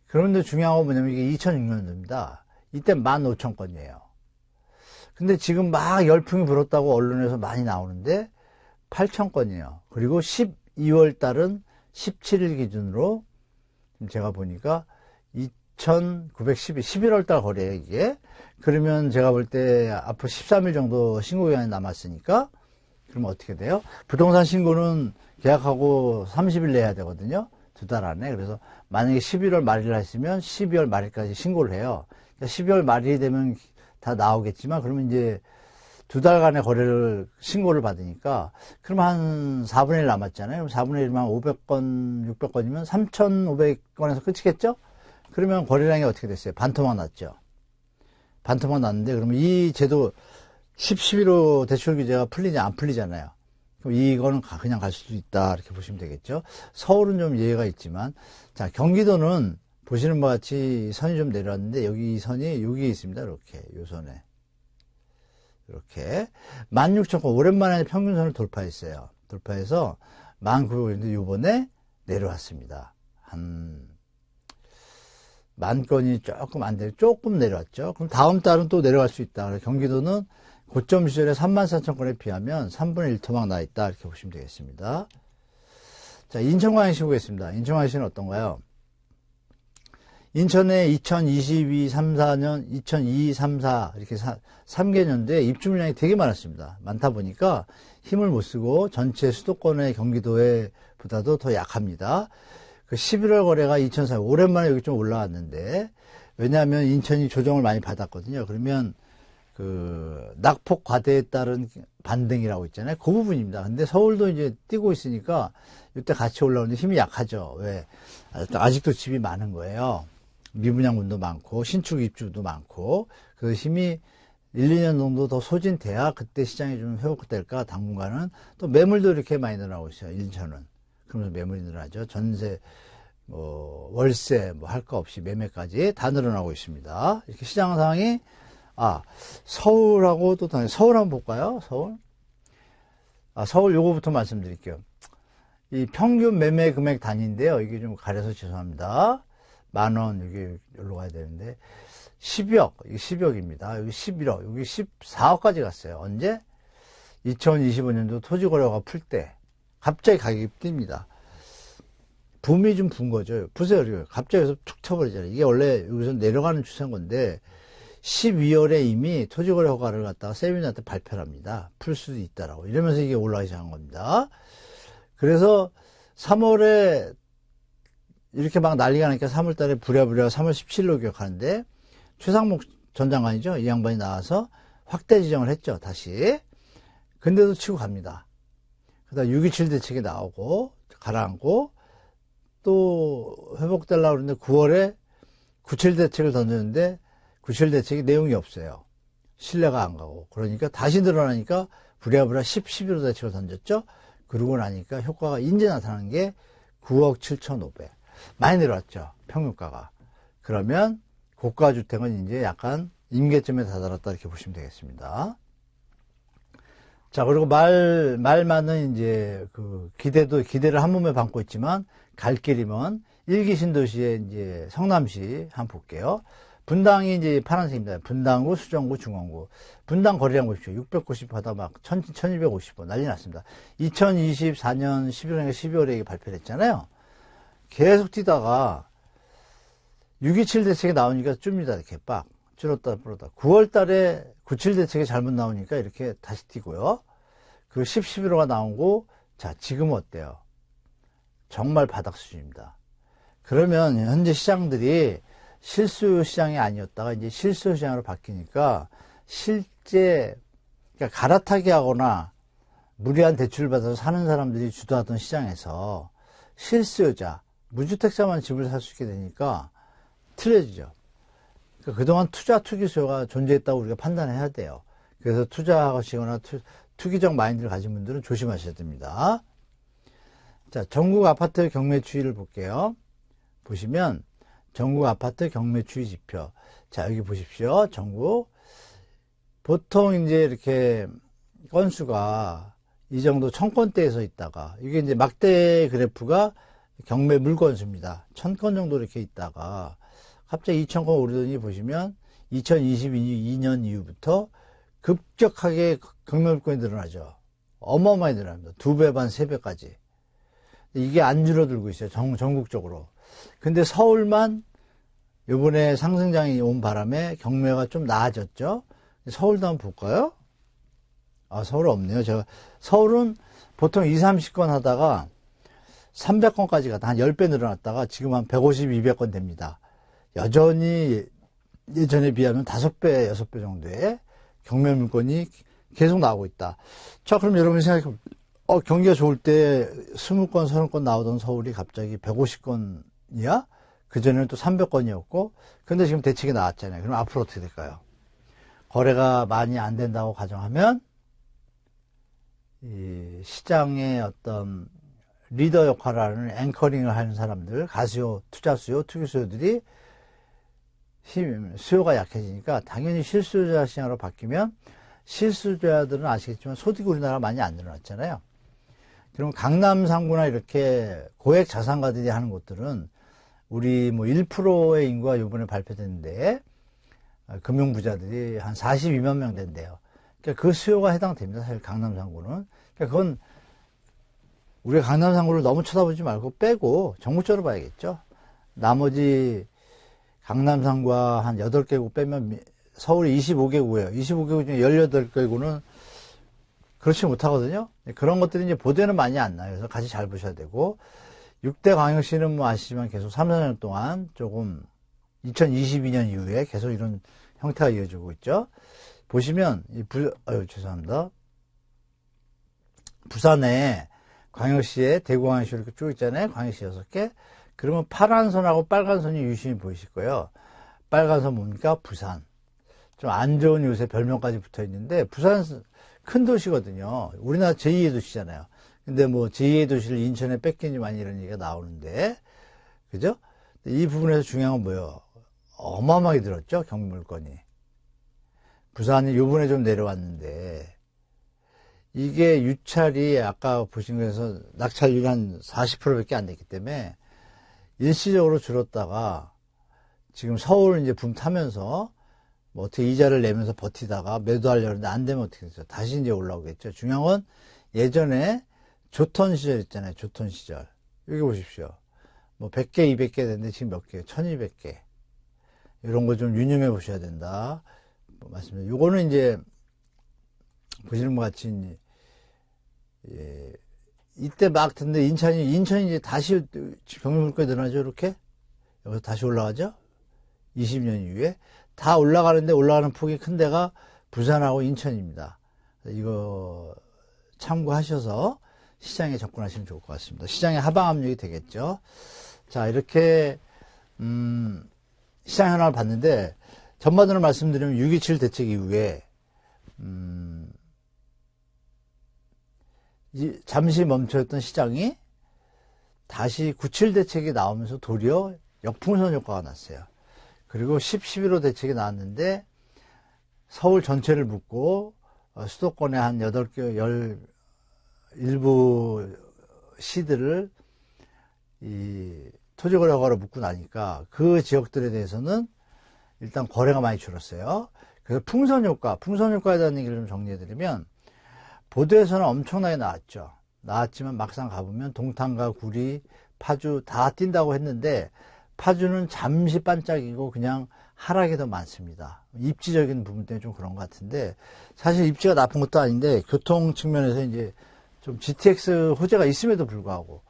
그런데 중요한 건 뭐냐면 이게 2006년도입니다. 이때 15,000건이에요. 근데 지금 막 열풍이 불었다고 언론에서 많이 나오는데 8,000건이에요. 그리고 12월 달은 17일 기준으로 제가 보니까 2,912, 11월 달 거래예요, 이게. 그러면 제가 볼 때 앞으로 13일 정도 신고기간이 남았으니까 그러면 어떻게 돼요? 부동산 신고는 계약하고 30일 내야 되거든요. 2달 안에. 그래서 만약에 11월 말일 했으면 12월 말일까지 신고를 해요. 그러니까 12월 말일이 되면 다 나오겠지만 그러면 이제 2달간의 거래를 신고를 받으니까 그럼 한 4분의 1 남았잖아요. 그럼 4분의 1이면 500건, 600건이면 3,500건에서 끝이겠죠? 그러면 거래량이 어떻게 됐어요? 반토막 났죠. 반토막 났는데 그러면 이 제도 11호 대출 규제가 풀리냐 안 풀리잖아요. 그럼 이거는 그냥 갈 수도 있다 이렇게 보시면 되겠죠. 서울은 좀 예외가 있지만 자, 경기도는 보시는 바와 같이 선이 좀 내려왔는데 여기 이 선이 여기에 있습니다. 이렇게 요 선에 이렇게 16,000건 오랜만에 평균선을 돌파했어요. 돌파해서 19,000건인데 요번에 내려왔습니다. 한 10,000건이 조금 안 되고 조금 내려왔죠. 그럼 다음 달은 또 내려갈 수 있다. 경기도는 고점 시절에 34,000건에 비하면 3분의 1 토막 나 있다. 이렇게 보시면 되겠습니다. 자, 인천광역시 보겠습니다. 인천광역시는 어떤가요? 인천에 2022, 3, 4 이렇게 3개년도에 입주 물량이 되게 많았습니다. 많다 보니까 힘을 못 쓰고 전체 수도권의 경기도에 보다도 더 약합니다. 그 11월 거래가 2,400, 오랜만에 여기 좀 올라왔는데, 왜냐하면 인천이 조정을 많이 받았거든요. 그러면 그 낙폭 과대에 따른 반등이라고 있잖아요. 그 부분입니다. 근데 서울도 이제 뛰고 있으니까 이때 같이 올라오는데 힘이 약하죠. 왜? 아직도 집이 많은 거예요. 미분양분도 많고 신축 입주도 많고 그 힘이 1, 2년 정도 더 소진돼야 그때 시장이 좀 회복될까. 당분간은 또 매물도 이렇게 많이 늘어나고 있어요. 인천은. 그러면서 매물이 늘어나죠. 전세, 월세 할 거 없이 매매까지 다 늘어나고 있습니다. 이렇게 시장 상황이 서울하고 또 다른 서울 한번 볼까요? 서울. 서울 요거부터 말씀드릴게요. 이 평균 매매 금액 단위인데요. 이게 좀 가려서 죄송합니다. 10,000원, 여기, 여기로 가야 되는데, 12억, 이게 10억입니다. 여기 11억, 여기 14억까지 갔어요. 언제? 2025년도 토지거래가 풀 때, 갑자기 가격이 뜁니다. 붐이 좀 분 거죠. 보세요. 갑자기 여기서 툭 쳐버리잖아요. 이게 원래 여기서 내려가는 추세인 건데, 12월에 이미 토지거래 허가를 갖다가 세무인한테 발표를 합니다. 풀 수도 있다라고. 이러면서 이게 올라가기 시작한 겁니다. 그래서 3월에 이렇게 막 난리가 나니까 3월 달에 부랴부랴 3월 17일로 기억하는데, 최상목 전 장관이죠. 이 양반이 나와서 확대 지정을 했죠. 다시. 근데도 치고 갑니다. 그다음 6.27 대책이 나오고, 가라앉고, 또 회복되려고 그러는데 9월에 9.7 대책을 던졌는데 9.7 대책이 내용이 없어요. 신뢰가 안 가고. 그러니까 다시 늘어나니까 부랴부랴 11호 대책을 던졌죠. 그러고 나니까 효과가 이제 나타난 게 9억 7,500. 많이 내려왔죠. 평균가가. 그러면 고가주택은 이제 약간 임계점에 다다랐다 이렇게 보시면 되겠습니다. 자, 그리고 말만은 이제 기대를 한 몸에 담고 있지만 갈 길이면 일기 신도시의 이제 성남시 한번 볼게요. 분당이 이제 파란색입니다. 분당구, 수정구, 중원구. 분당 거래량 보십시오. 690 하다 막 1250원 난리 났습니다. 2024년 11월에 12월에 발표를 했잖아요. 계속 뛰다가 6.27 대책이 나오니까 줍니다. 이렇게 빡. 줄었다 불었다. 9월 달에 9.7 대책이 잘못 나오니까 이렇게 다시 뛰고요. 그 11호가 나오고, 자, 지금은 어때요? 정말 바닥 수준입니다. 그러면 현재 시장들이 실수 시장이 아니었다가 이제 실수 시장으로 바뀌니까 실제, 그러니까 갈아타기 하거나 무리한 대출을 받아서 사는 사람들이 주도하던 시장에서 실수요자, 무주택자만 집을 살 수 있게 되니까 틀려지죠. 그러니까 그동안 투기 수요가 존재했다고 우리가 판단해야 돼요. 그래서 투자하시거나 투기적 마인드를 가진 분들은 조심하셔야 됩니다. 자, 전국 아파트 경매 추이를 볼게요. 보시면 전국 아파트 경매 추이 지표. 자, 여기 보십시오. 전국. 보통 이제 이렇게 건수가 이 정도 1000건대에서 있다가, 이게 이제 막대 그래프가 경매 물건수입니다. 1000건 정도 이렇게 있다가 갑자기 2000건 오르더니 보시면 2022년 이후부터 급격하게 경매 물건이 늘어나죠. 어마어마하게 늘어납니다. 2배 반, 3배까지. 이게 안 줄어들고 있어요. 전국적으로. 근데 서울만 요번에 상승장이 온 바람에 경매가 좀 나아졌죠. 서울도 한번 볼까요? 서울 없네요. 서울은 보통 20, 30건 하다가 300건까지 갔다 한 10배 늘어났다가 지금 한 150, 200건 됩니다. 여전히 예전에 비하면 5배, 6배 정도의 경매 물건이 계속 나오고 있다. 자, 그럼 여러분이 생각해, 경기가 좋을 때 20건, 30건 나오던 서울이 갑자기 150건이야? 그전에는 또 300건이었고, 근데 지금 대책이 나왔잖아요. 그럼 앞으로 어떻게 될까요? 거래가 많이 안 된다고 가정하면, 이 시장의 어떤 리더 역할을 하는 앵커링을 하는 사람들, 가수요, 투자수요, 투기수요들이 수요가 약해지니까 당연히 실수요자 시장으로 바뀌면 실수요자들은 아시겠지만 소득이 우리나라 많이 안 늘어났잖아요. 그럼 강남 3구나 이렇게 고액 자산가들이 하는 곳들은 우리 뭐 1%의 인구가 이번에 발표됐는데 금융부자들이 한 42만 명 된대요. 그러니까 그 수요가 해당됩니다. 사실 강남 3구는. 그러니까 그건 우리가 강남 3구를 너무 쳐다보지 말고 빼고 전국적으로 봐야겠죠. 나머지 강남 3구와 한 8개국 빼면 서울이 25개국이에요. 25개국 중에 18개국은 그렇지 못하거든요. 그런 것들이 이제 보도에는 많이 안 나요. 그래서 같이 잘 보셔야 되고, 6대 광역시는 뭐 아시지만 계속 3, 4년 동안 조금 2022년 이후에 계속 이런 형태가 이어지고 있죠. 보시면, 죄송합니다. 부산에 광역시에 대구광역시 이렇게 쭉 있잖아요. 광역시 6개. 그러면 파란 선하고 빨간 선이 유심히 보이실 거예요. 빨간 선 뭡니까? 부산. 좀 안 좋은 요새 별명까지 붙어 있는데, 부산 큰 도시거든요. 우리나라 제2의 도시잖아요. 근데 뭐 제2의 도시를 인천에 뺏기니 많이 이런 얘기가 나오는데, 그죠? 이 부분에서 중요한 건 뭐예요? 어마어마하게 들었죠? 경매 물건이. 부산이 요번에 좀 내려왔는데, 이게 유찰이 아까 보신 거에서 낙찰률이 한 40%밖에 안 됐기 때문에 일시적으로 줄었다가 지금 서울 이제 붐 타면서 뭐 어떻게 이자를 내면서 버티다가 매도하려고 하는데 안 되면 어떻게 되죠? 다시 이제 올라오겠죠. 중요한 건 예전에 조턴 시절 있잖아요. 조턴 시절. 여기 보십시오. 뭐 100개, 200개 됐는데 지금 몇 개? 1200개. 이런 거 좀 유념해 보셔야 된다. 뭐 말씀드려요. 요거는 이제 보시는 것 같이 예, 이때 막 듣는데 인천이 이제 다시 경기물가에 늘어나죠. 이렇게 여기서 다시 올라가죠. 20년 이후에 다 올라가는데 올라가는 폭이 큰 데가 부산하고 인천입니다. 이거 참고하셔서 시장에 접근하시면 좋을 것 같습니다. 시장의 하방 압력이 되겠죠. 자, 이렇게 시장 현황을 봤는데 전반전을 말씀드리면 6.27 대책 이후에 잠시 멈춰있던 시장이 다시 9.7 대책이 나오면서 도리어 역풍선 효과가 났어요. 그리고 10.11호 대책이 나왔는데 서울 전체를 묶고 수도권의 한 8개, 일부 시들을 이 토지거래 허가로 묶고 나니까 그 지역들에 대해서는 일단 거래가 많이 줄었어요. 그래서 풍선 효과에 대한 얘기를 좀 정리해드리면 보도에서는 엄청나게 나왔죠. 나왔지만 막상 가보면 동탄과 구리, 파주 다 뛴다고 했는데 파주는 잠시 반짝이고 그냥 하락이 더 많습니다. 입지적인 부분 때문에 좀 그런 것 같은데 사실 입지가 나쁜 것도 아닌데 교통 측면에서 이제 좀 GTX 호재가 있음에도 불구하고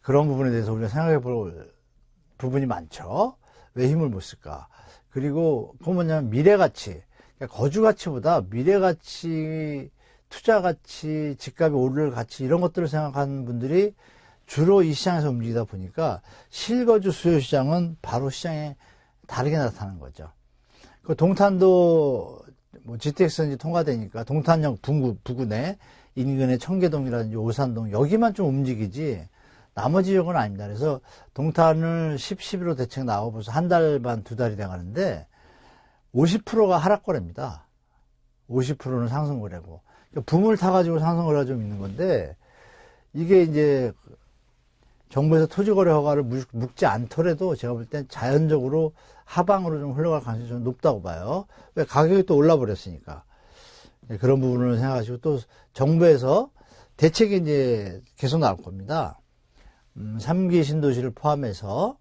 그런 부분에 대해서 우리가 생각해 볼 부분이 많죠. 왜 힘을 못 쓸까? 그리고 그건 뭐냐면 미래가치, 그러니까 거주가치보다 미래가치, 투자가치, 집값이 오를 가치 이런 것들을 생각하는 분들이 주로 이 시장에서 움직이다 보니까 실거주 수요 시장은 바로 시장에 다르게 나타나는 거죠. 그 동탄도 뭐 GTX 통과되니까 동탄역 부근에 인근의 청계동이라든지 오산동 여기만 좀 움직이지 나머지 지역은 아닙니다. 그래서 동탄을 11호 대책 나오고 벌써 한 달 반, 두 달이 돼가는데 50%가 하락거래입니다. 50%는 상승거래고. 그러니까 붐을 타가지고 상승거래가 좀 있는 건데 이게 이제 정부에서 토지거래 허가를 묶지 않더라도 제가 볼 땐 자연적으로 하방으로 좀 흘러갈 가능성이 좀 높다고 봐요. 왜 가격이 또 올라버렸으니까. 그런 부분을 생각하시고 또 정부에서 대책이 이제 계속 나올 겁니다. 3기 신도시를 포함해서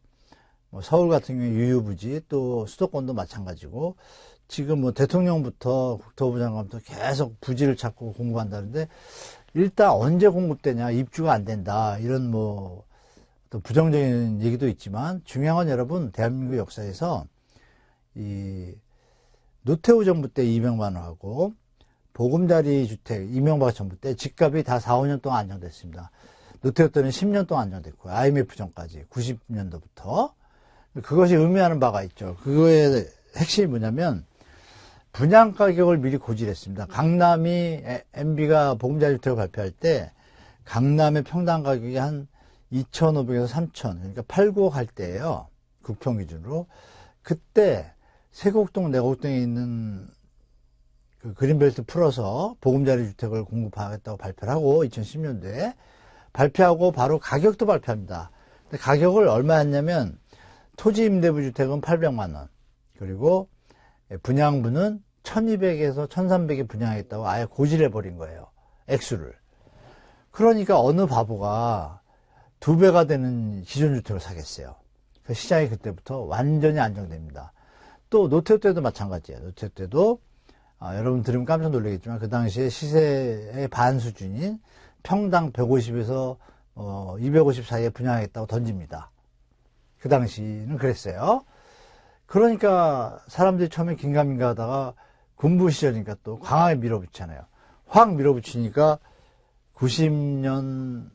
뭐 서울 같은 경우에 유유부지 또 수도권도 마찬가지고 지금 뭐 대통령부터 국토부 장관부터 계속 부지를 찾고 공급한다는데 일단 언제 공급되냐 입주가 안 된다 이런 뭐 또 부정적인 얘기도 있지만 중요한 건 여러분 대한민국 역사에서 이 노태우 정부 때 이명만 하고 보금자리 주택 이명박 정부 때 집값이 다 4, 5년 동안 안정됐습니다. 노태우 때는 10년 동안 안정됐고요. IMF 전까지 90년도부터 그것이 의미하는 바가 있죠. 그거의 핵심이 뭐냐면 분양 가격을 미리 고지했습니다. 강남이 MB가 보금자리 주택을 발표할 때 강남의 평당 가격이 한 2,500에서 3,000 그러니까 8, 9억 할 때예요. 국평 기준으로. 그때 세곡동, 내곡동에 있는 그 그린벨트 풀어서 보금자리 주택을 공급하겠다고 발표를 하고 2010년도에 발표하고 바로 가격도 발표합니다. 근데 가격을 얼마 했냐면 토지 임대부 주택은 800만 원 그리고 분양부는 1200에서 1300에 분양하겠다고 아예 고지를 해버린 거예요. 액수를. 그러니까 어느 바보가 2배가 되는 기존주택을 사겠어요. 그래서 시장이 그때부터 완전히 안정됩니다. 또 노태우 때도 마찬가지예요. 노태우 때도 여러분 들으면 깜짝 놀라겠지만 그 당시에 시세의 반 수준인 평당 150에서 250 사이에 분양하겠다고 던집니다. 그 당시는 그랬어요. 그러니까 사람들이 처음에 긴가민가 하다가 군부 시절이니까 또 강하게 밀어붙이잖아요. 확 밀어붙이니까 90년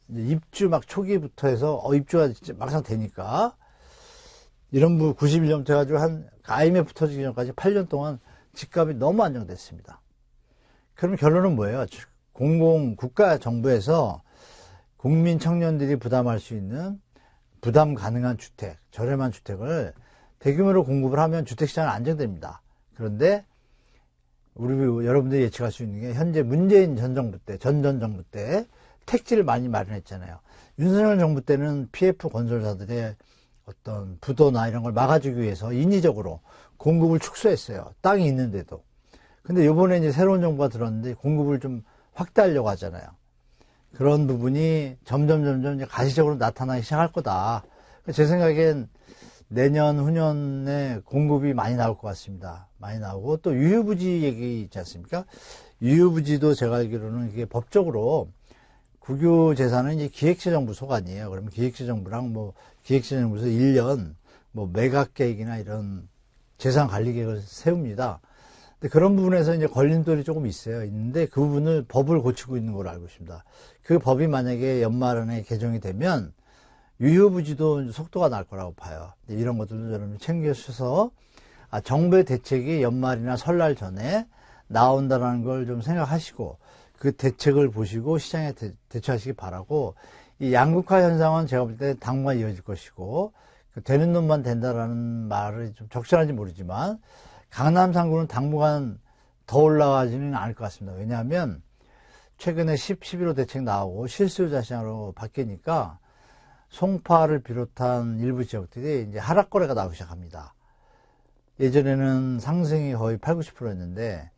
입주 막 초기부터 해서 입주가 막상 되니까 이런 91년부터 해가지고 한 IMF 터지기 전까지 8년 동안 집값이 너무 안정됐습니다. 그럼 결론은 뭐예요? 국가 정부에서 국민 청년들이 부담할 수 있는 부담 가능한 주택, 저렴한 주택을 대규모로 공급을 하면 주택시장은 안정됩니다. 그런데 여러분들이 예측할 수 있는 게 현재 문재인 전 정부 때, 전 정부 때 택지를 많이 마련했잖아요. 윤석열 정부 때는 PF 건설사들의 어떤 부도나 이런 걸 막아주기 위해서 인위적으로 공급을 축소했어요. 땅이 있는데도. 근데 요번에 이제 새로운 정부가 들었는데 공급을 좀 확대하려고 하잖아요. 그런 부분이 점점 이제 가시적으로 나타나기 시작할 거다. 제 생각엔 내년, 후년에 공급이 많이 나올 것 같습니다. 많이 나오고, 또 유휴부지 얘기 있지 않습니까? 유휴부지도 제가 알기로는 이게 법적으로 국유재산은 이제 기획재정부 소관이에요. 그러면 기획재정부랑 기획재정부에서 1년 매각 계획이나 이런 재산 관리 계획을 세웁니다. 근데 그런 부분에서 이제 걸림돌이 조금 있는데 그 부분을 법을 고치고 있는 걸로 알고 있습니다. 그 법이 만약에 연말 안에 개정이 되면 유효부지도 속도가 날 거라고 봐요. 이런 것들도 여러분 챙겨주셔서 정부의 대책이 연말이나 설날 전에 나온다는 걸 좀 생각하시고 그 대책을 보시고 시장에 대처하시기 바라고, 이 양극화 현상은 제가 볼 때 당분간 이어질 것이고 되는 놈만 된다라는 말이 좀 적절한지 모르지만 강남 상구는 당분간 더 올라가지는 않을 것 같습니다. 왜냐하면 최근에 11호 대책 나오고 실수요자 시장으로 바뀌니까 송파를 비롯한 일부 지역들이 이제 하락 거래가 나오기 시작합니다. 예전에는 상승이 거의 8, 90%였는데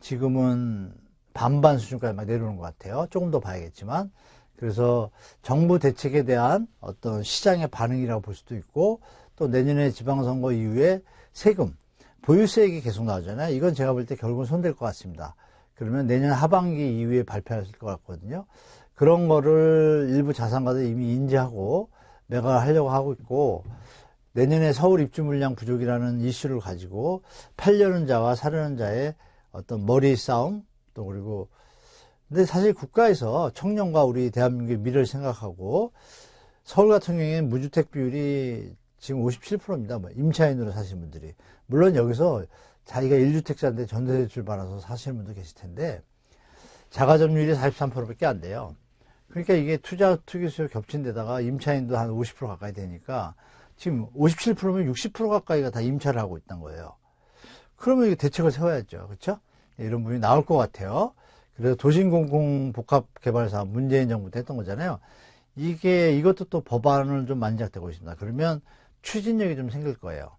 지금은 반반 수준까지 막 내려오는 것 같아요. 조금 더 봐야겠지만. 그래서 정부 대책에 대한 어떤 시장의 반응이라고 볼 수도 있고, 또 내년에 지방선거 이후에 세금, 보유세액이 계속 나오잖아요. 이건 제가 볼 때 결국은 손댈 것 같습니다. 그러면 내년 하반기 이후에 발표할 것 같거든요. 그런 거를 일부 자산가들이 이미 인지하고 매각하려고 하고 있고, 내년에 서울 입주 물량 부족이라는 이슈를 가지고 팔려는 자와 사려는 자의 어떤 머리 싸움, 또 그리고 근데 사실 국가에서 청년과 우리 대한민국의 미래를 생각하고 서울 같은 경우에는 무주택 비율이 지금 57%입니다. 임차인으로 사시는 분들이. 물론 여기서 자기가 1주택자인데 전세대출 받아서 사시는 분도 계실 텐데 자가점유율이 43%밖에 안 돼요. 그러니까 이게 투기수요 겹친 데다가 임차인도 한 50% 가까이 되니까 지금 57%면 60% 가까이가 다 임차를 하고 있다는 거예요. 그러면 이게 대책을 세워야죠. 그렇죠? 이런 부분이 나올 것 같아요. 그래서 도심공공복합개발사업 문재인 정부 때 했던 거잖아요. 이것도 또 법안을 좀 만작되고 있습니다. 그러면 추진력이 좀 생길 거예요.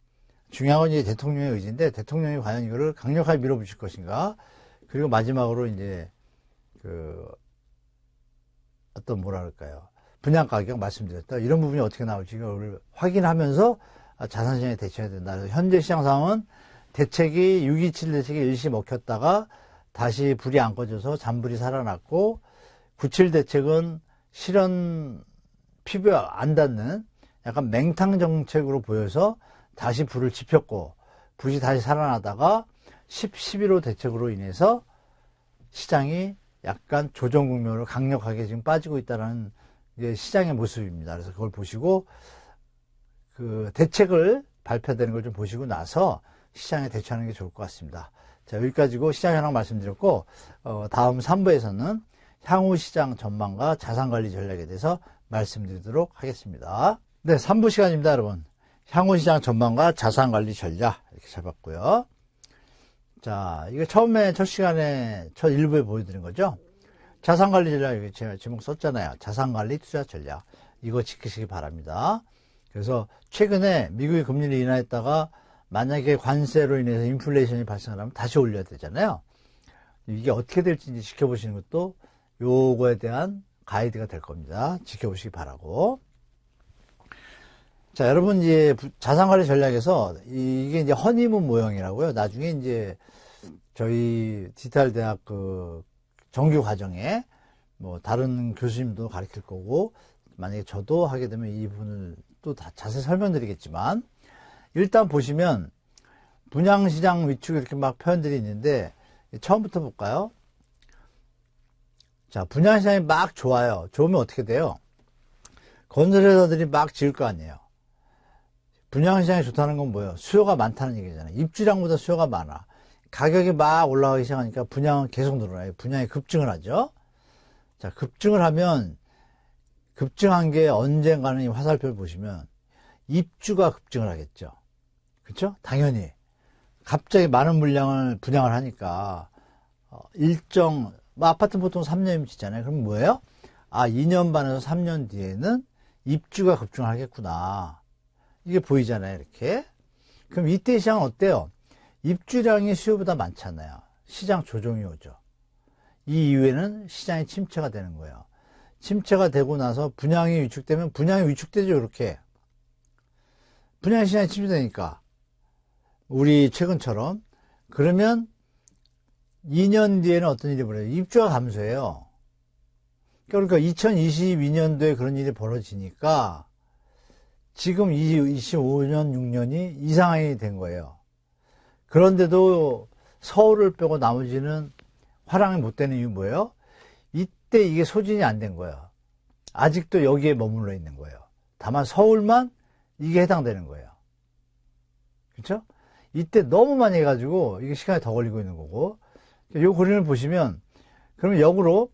중요한 건 이제 대통령의 의지인데 대통령이 과연 이거를 강력하게 밀어붙일 것인가. 그리고 마지막으로 이제 어떤 뭐랄까요. 분양가격 말씀드렸다. 이런 부분이 어떻게 나올지를 확인하면서 자산시장에 대처해야 된다. 그래서 현재 시장 상황은 대책이 6.27 대책이 일시 먹혔다가 다시 불이 안 꺼져서 잔불이 살아났고 9.7 대책은 실현 피부에 안 닿는 약간 맹탕 정책으로 보여서 다시 불을 지폈고 불이 다시 살아나다가 11호 대책으로 인해서 시장이 약간 조정 국면으로 강력하게 지금 빠지고 있다는 게 시장의 모습입니다. 그래서 그걸 보시고 그 대책을 발표되는 걸 좀 보시고 나서 시장에 대처하는 게 좋을 것 같습니다. 자, 여기까지고 시장 현황 말씀드렸고 다음 3부에서는 향후 시장 전망과 자산관리 전략에 대해서 말씀드리도록 하겠습니다. 네, 3부 시간입니다, 여러분. 향후 시장 전망과 자산관리 전략 이렇게 잡았고요. 자, 이거 처음에 첫 시간에 첫 1부에 보여드린 거죠. 자산관리 전략, 이거 제가 제목 썼잖아요. 자산관리 투자 전략. 이거 지키시기 바랍니다. 그래서 최근에 미국이 금리를 인하했다가 만약에 관세로 인해서 인플레이션이 발생하면 다시 올려야 되잖아요. 이게 어떻게 될지 이제 지켜보시는 것도 요거에 대한 가이드가 될 겁니다. 지켜보시기 바라고. 자, 여러분 이제 자산관리 전략에서 이게 이제 허니문 모형이라고요. 나중에 이제 저희 디지털 대학 정규 과정에 다른 교수님도 가르칠 거고 만약에 저도 하게 되면 이 부분을 또 다 자세히 설명드리겠지만 일단 보시면 분양시장 위축 이렇게 막 표현들이 있는데 처음부터 볼까요? 자, 분양시장이 막 좋아요. 좋으면 어떻게 돼요? 건설회사들이 막 지을 거 아니에요. 분양시장이 좋다는 건 뭐예요? 수요가 많다는 얘기잖아요. 입주량보다 수요가 많아. 가격이 막 올라가기 시작하니까 분양은 계속 늘어나요. 분양이 급증을 하죠. 자, 급증을 하면 급증한 게 언젠가는 이 화살표를 보시면 입주가 급증을 하겠죠. 그렇죠? 당연히. 갑자기 많은 물량을 분양을 하니까 일정 뭐 아파트 보통 3년이면 짓잖아요. 그럼 뭐예요? 2년 반에서 3년 뒤에는 입주가 급증하겠구나. 이게 보이잖아요, 이렇게. 그럼 이때 시장은 어때요? 입주량이 수요보다 많잖아요. 시장 조정이 오죠. 이 이후에는 시장이 침체가 되는 거예요. 침체가 되고 나서 분양이 위축되면 분양이 위축되죠, 이렇게. 분양 시장이 침체되니까. 우리 최근처럼. 그러면 2년 뒤에는 어떤 일이 벌어져요? 입주가 감소해요. 그러니까 2022년도에 그런 일이 벌어지니까 지금 25년, 6년이 이 상황이 된 거예요. 그런데도 서울을 빼고 나머지는 화랑이 못 되는 이유 뭐예요? 이때 이게 소진이 안 된 거예요. 아직도 여기에 머물러 있는 거예요. 다만 서울만 이게 해당되는 거예요. 그렇죠? 이때 너무 많이 해가지고 이게 시간이 더 걸리고 있는 거고, 이 그림을 보시면 그러면 역으로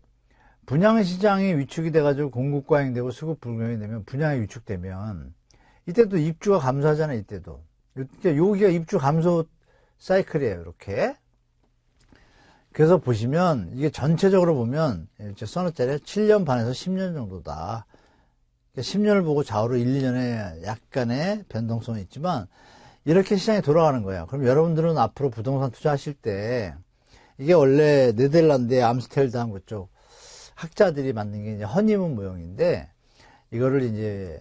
분양시장이 위축이 돼가지고 공급 과잉되고 수급 불균형이 되면 분양이 위축되면 이때도 입주가 감소하잖아요. 이때도. 여기가 입주 감소 사이클이에요. 이렇게. 그래서 보시면 이게 전체적으로 보면 써놨잖아요. 7년 반에서 10년 정도다. 10년을 보고 좌우로 1, 2년에 약간의 변동성이 있지만 이렇게 시장이 돌아가는 거예요. 그럼 여러분들은 앞으로 부동산 투자하실 때 이게 원래 네덜란드의 암스테르담 그쪽 학자들이 만든 게 이제 허니문 모형인데 이거를 이제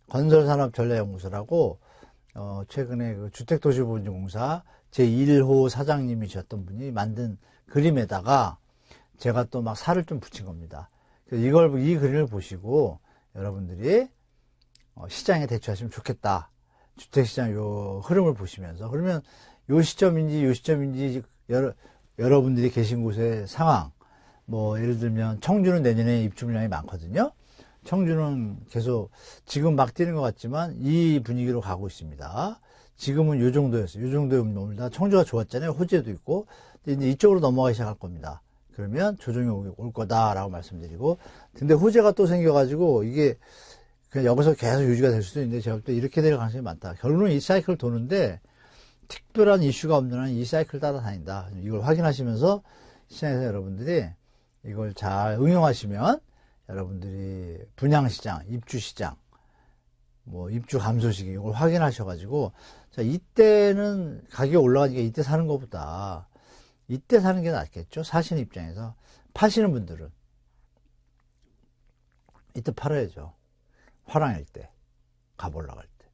건설산업전략연구소라고 최근에 그 주택도시보증공사 제1호 사장님이셨던 분이 만든 그림에다가 제가 또 막 살을 좀 붙인 겁니다. 그래서 이 그림을 보시고 여러분들이 시장에 대처하시면 좋겠다. 주택시장 요 흐름을 보시면서 그러면 요 시점인지 여러분들이 계신 곳의 상황 뭐 예를 들면 청주는 내년에 입주 물량이 많거든요. 청주는 계속 지금 막 뛰는 것 같지만 이 분위기로 가고 있습니다. 지금은 요 정도였어요. 요 정도에 머물다 청주가 좋았잖아요. 호재도 있고 이제 이쪽으로 넘어가기 시작할 겁니다. 그러면 조정이 올 거다라고 말씀드리고 근데 호재가 또 생겨가지고 이게 그냥 여기서 계속 유지가 될 수도 있는데 제가 볼 때 이렇게 될 가능성이 많다. 결론은 이 사이클 도는데 특별한 이슈가 없는 한 이 사이클 따라다닌다. 이걸 확인하시면서 시장에서 여러분들이 이걸 잘 응용하시면 여러분들이 분양시장, 입주시장, 뭐 입주 감소 시기 이걸 확인하셔가지고 자 이때는 가격이 올라가니까 이때 사는 것보다 이때 사는 게 낫겠죠. 사시는 입장에서 파시는 분들은 이때 팔아야죠. 화랑일 때, 값 올라갈 때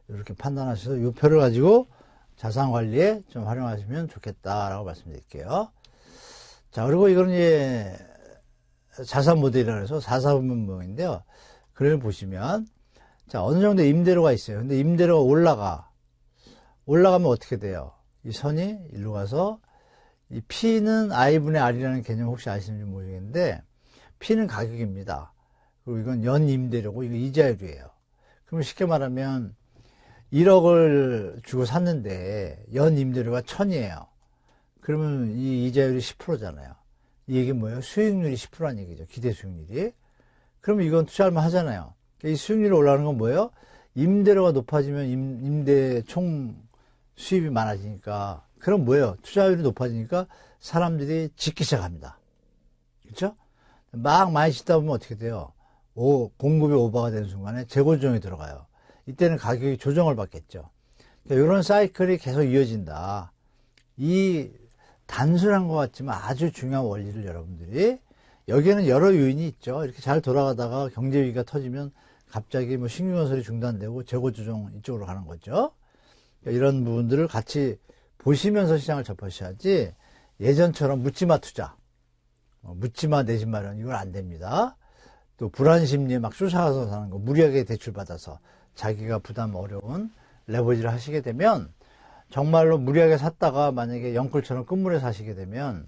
이렇게 판단하셔서 이 표를 가지고 자산 관리에 좀 활용하시면 좋겠다라고 말씀드릴게요. 자 그리고 이거는 이제 자산 모델이라고 해서 4사분면 모형인데요. 그걸 보시면 자 어느 정도 임대료가 있어요. 근데 임대료가 올라가면 어떻게 돼요? 이 선이 일로 가서 이 P는 I분의 R이라는 개념 혹시 아시는지 모르겠는데 P는 가격입니다. 그리고 이건 연 임대료고 이거 이자율이에요. 그럼 쉽게 말하면 1억을 주고 샀는데 연 임대료가 1000이에요. 그러면 이 이자율이 10%잖아요. 이 얘기는 뭐예요? 수익률이 10%라는 얘기죠. 기대 수익률이. 그러면 이건 투자할만 하잖아요. 이 수익률이 올라가는 건 뭐예요? 임대료가 높아지면 임대 총 수입이 많아지니까 그럼 뭐예요? 투자율이 높아지니까 사람들이 짓기 시작합니다. 그렇죠? 막 많이 짓다 보면 어떻게 돼요? 공급이 오버가 되는 순간에 재고 조정이 들어가요. 이때는 가격이 조정을 받겠죠. 그러니까 이런 사이클이 계속 이어진다. 이 단순한 것 같지만 아주 중요한 원리를 여러분들이 여기에는 여러 요인이 있죠. 이렇게 잘 돌아가다가 경제 위기가 터지면 갑자기 뭐 신규건설이 중단되고 재고 조정 이쪽으로 가는 거죠. 그러니까 이런 부분들을 같이 보시면서 시장을 접하셔야지 예전처럼 묻지마 투자, 묻지마 내 집 마련 이건 안 됩니다. 또 불안심리에 막 쫓아가서 사는 거 무리하게 대출받아서 자기가 부담 어려운 레버리지를 하시게 되면 정말로 무리하게 샀다가 만약에 영끌처럼 끝물에 사시게 되면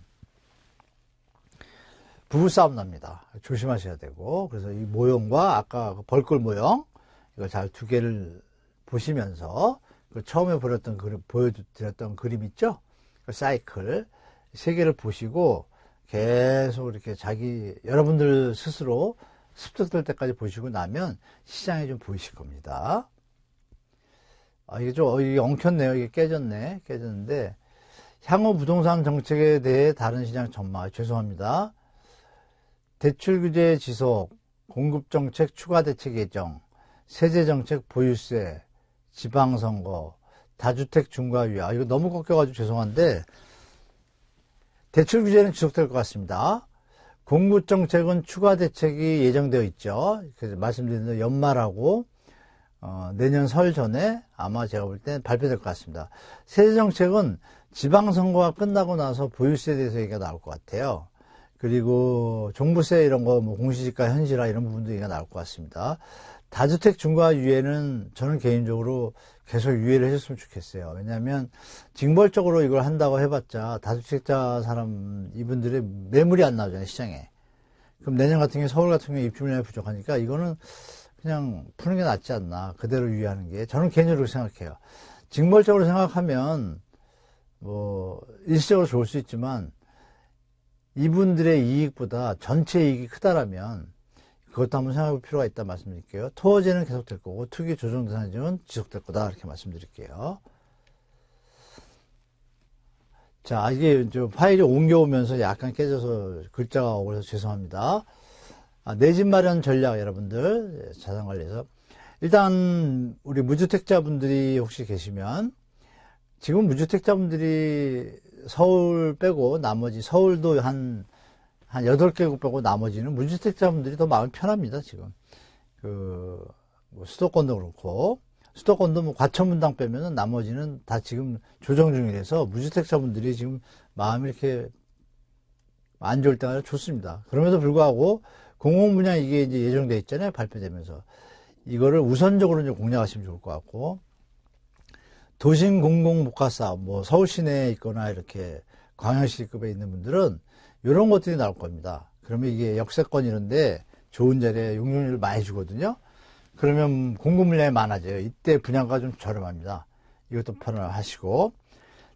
부부싸움 납니다. 조심하셔야 되고 그래서 이 모형과 아까 그 벌꿀 모형 이걸 잘 두 개를 보시면서 그 처음에 보여드렸던 그림 있죠? 그 사이클 세 개를 보시고 계속 이렇게 여러분들 스스로 습득될 때까지 보시고 나면 시장이 좀 보이실 겁니다. 이게 엉켰네요. 이게 깨졌는데, 향후 부동산 정책에 대해 다른 시장 전망, 죄송합니다. 대출 규제 지속, 공급 정책 추가 대책 예정, 세제 정책 보유세, 지방선거, 다주택 중과유예. 이거 너무 꺾여가지고 죄송한데, 대출 규제는 지속될 것 같습니다. 공급 정책은 추가 대책이 예정되어 있죠. 그래서 말씀드린 대로 연말하고 내년 설 전에 아마 제가 볼 때 발표될 것 같습니다. 세제 정책은 지방선거가 끝나고 나서 보유세에 대해서 얘기가 나올 것 같아요. 그리고 종부세 이런 거, 뭐 공시지가 현실화 이런 부분도 얘기가 나올 것 같습니다. 다주택 중과 유예는 저는 개인적으로 계속 유예를 해줬으면 좋겠어요. 왜냐하면 징벌적으로 이걸 한다고 해봤자 다주택자 사람 이분들의 매물이 안 나오잖아요, 시장에. 그럼 내년 같은 경우에 서울 같은 경우에 입주 물량이 부족하니까 이거는 그냥 푸는 게 낫지 않나, 그대로 유예하는 게 저는 개인적으로 생각해요. 징벌적으로 생각하면 뭐 일시적으로 좋을 수 있지만 이분들의 이익보다 전체 이익이 크다라면 그것도 한번 생각해 볼 필요가 있다 말씀드릴게요. 토어제는 계속될 거고 투기 조정 대상자는 지속될 거다 이렇게 말씀드릴게요. 자, 이게 좀 파일이 옮겨오면서 약간 깨져서 글자가 오그래서 죄송합니다. 내 집 마련 전략 여러분들 자산관리에서 일단 우리 무주택자분들이 혹시 계시면 지금 무주택자분들이 서울 빼고 나머지 서울도 한 8개국 빼고 나머지는 무주택자분들이 더 마음이 편합니다, 지금. 뭐 수도권도 그렇고, 수도권도 뭐 과천분당 빼면은 나머지는 다 지금 조정 중이라서 무주택자분들이 지금 마음이 이렇게 안 좋을 때가 좋습니다. 그럼에도 불구하고 공공분양 이게 이제 예정돼 있잖아요, 발표되면서. 이거를 우선적으로 이제 공략하시면 좋을 것 같고, 도심 공공 목화사업, 뭐 서울 시내에 있거나 이렇게 광역시급에 있는 분들은 이런 것들이 나올 겁니다. 그러면 이게 역세권 이런데 좋은 자리에 용적률을 많이 주거든요. 그러면 공급 물량이 많아져요. 이때 분양가 좀 저렴합니다. 이것도 편하시고,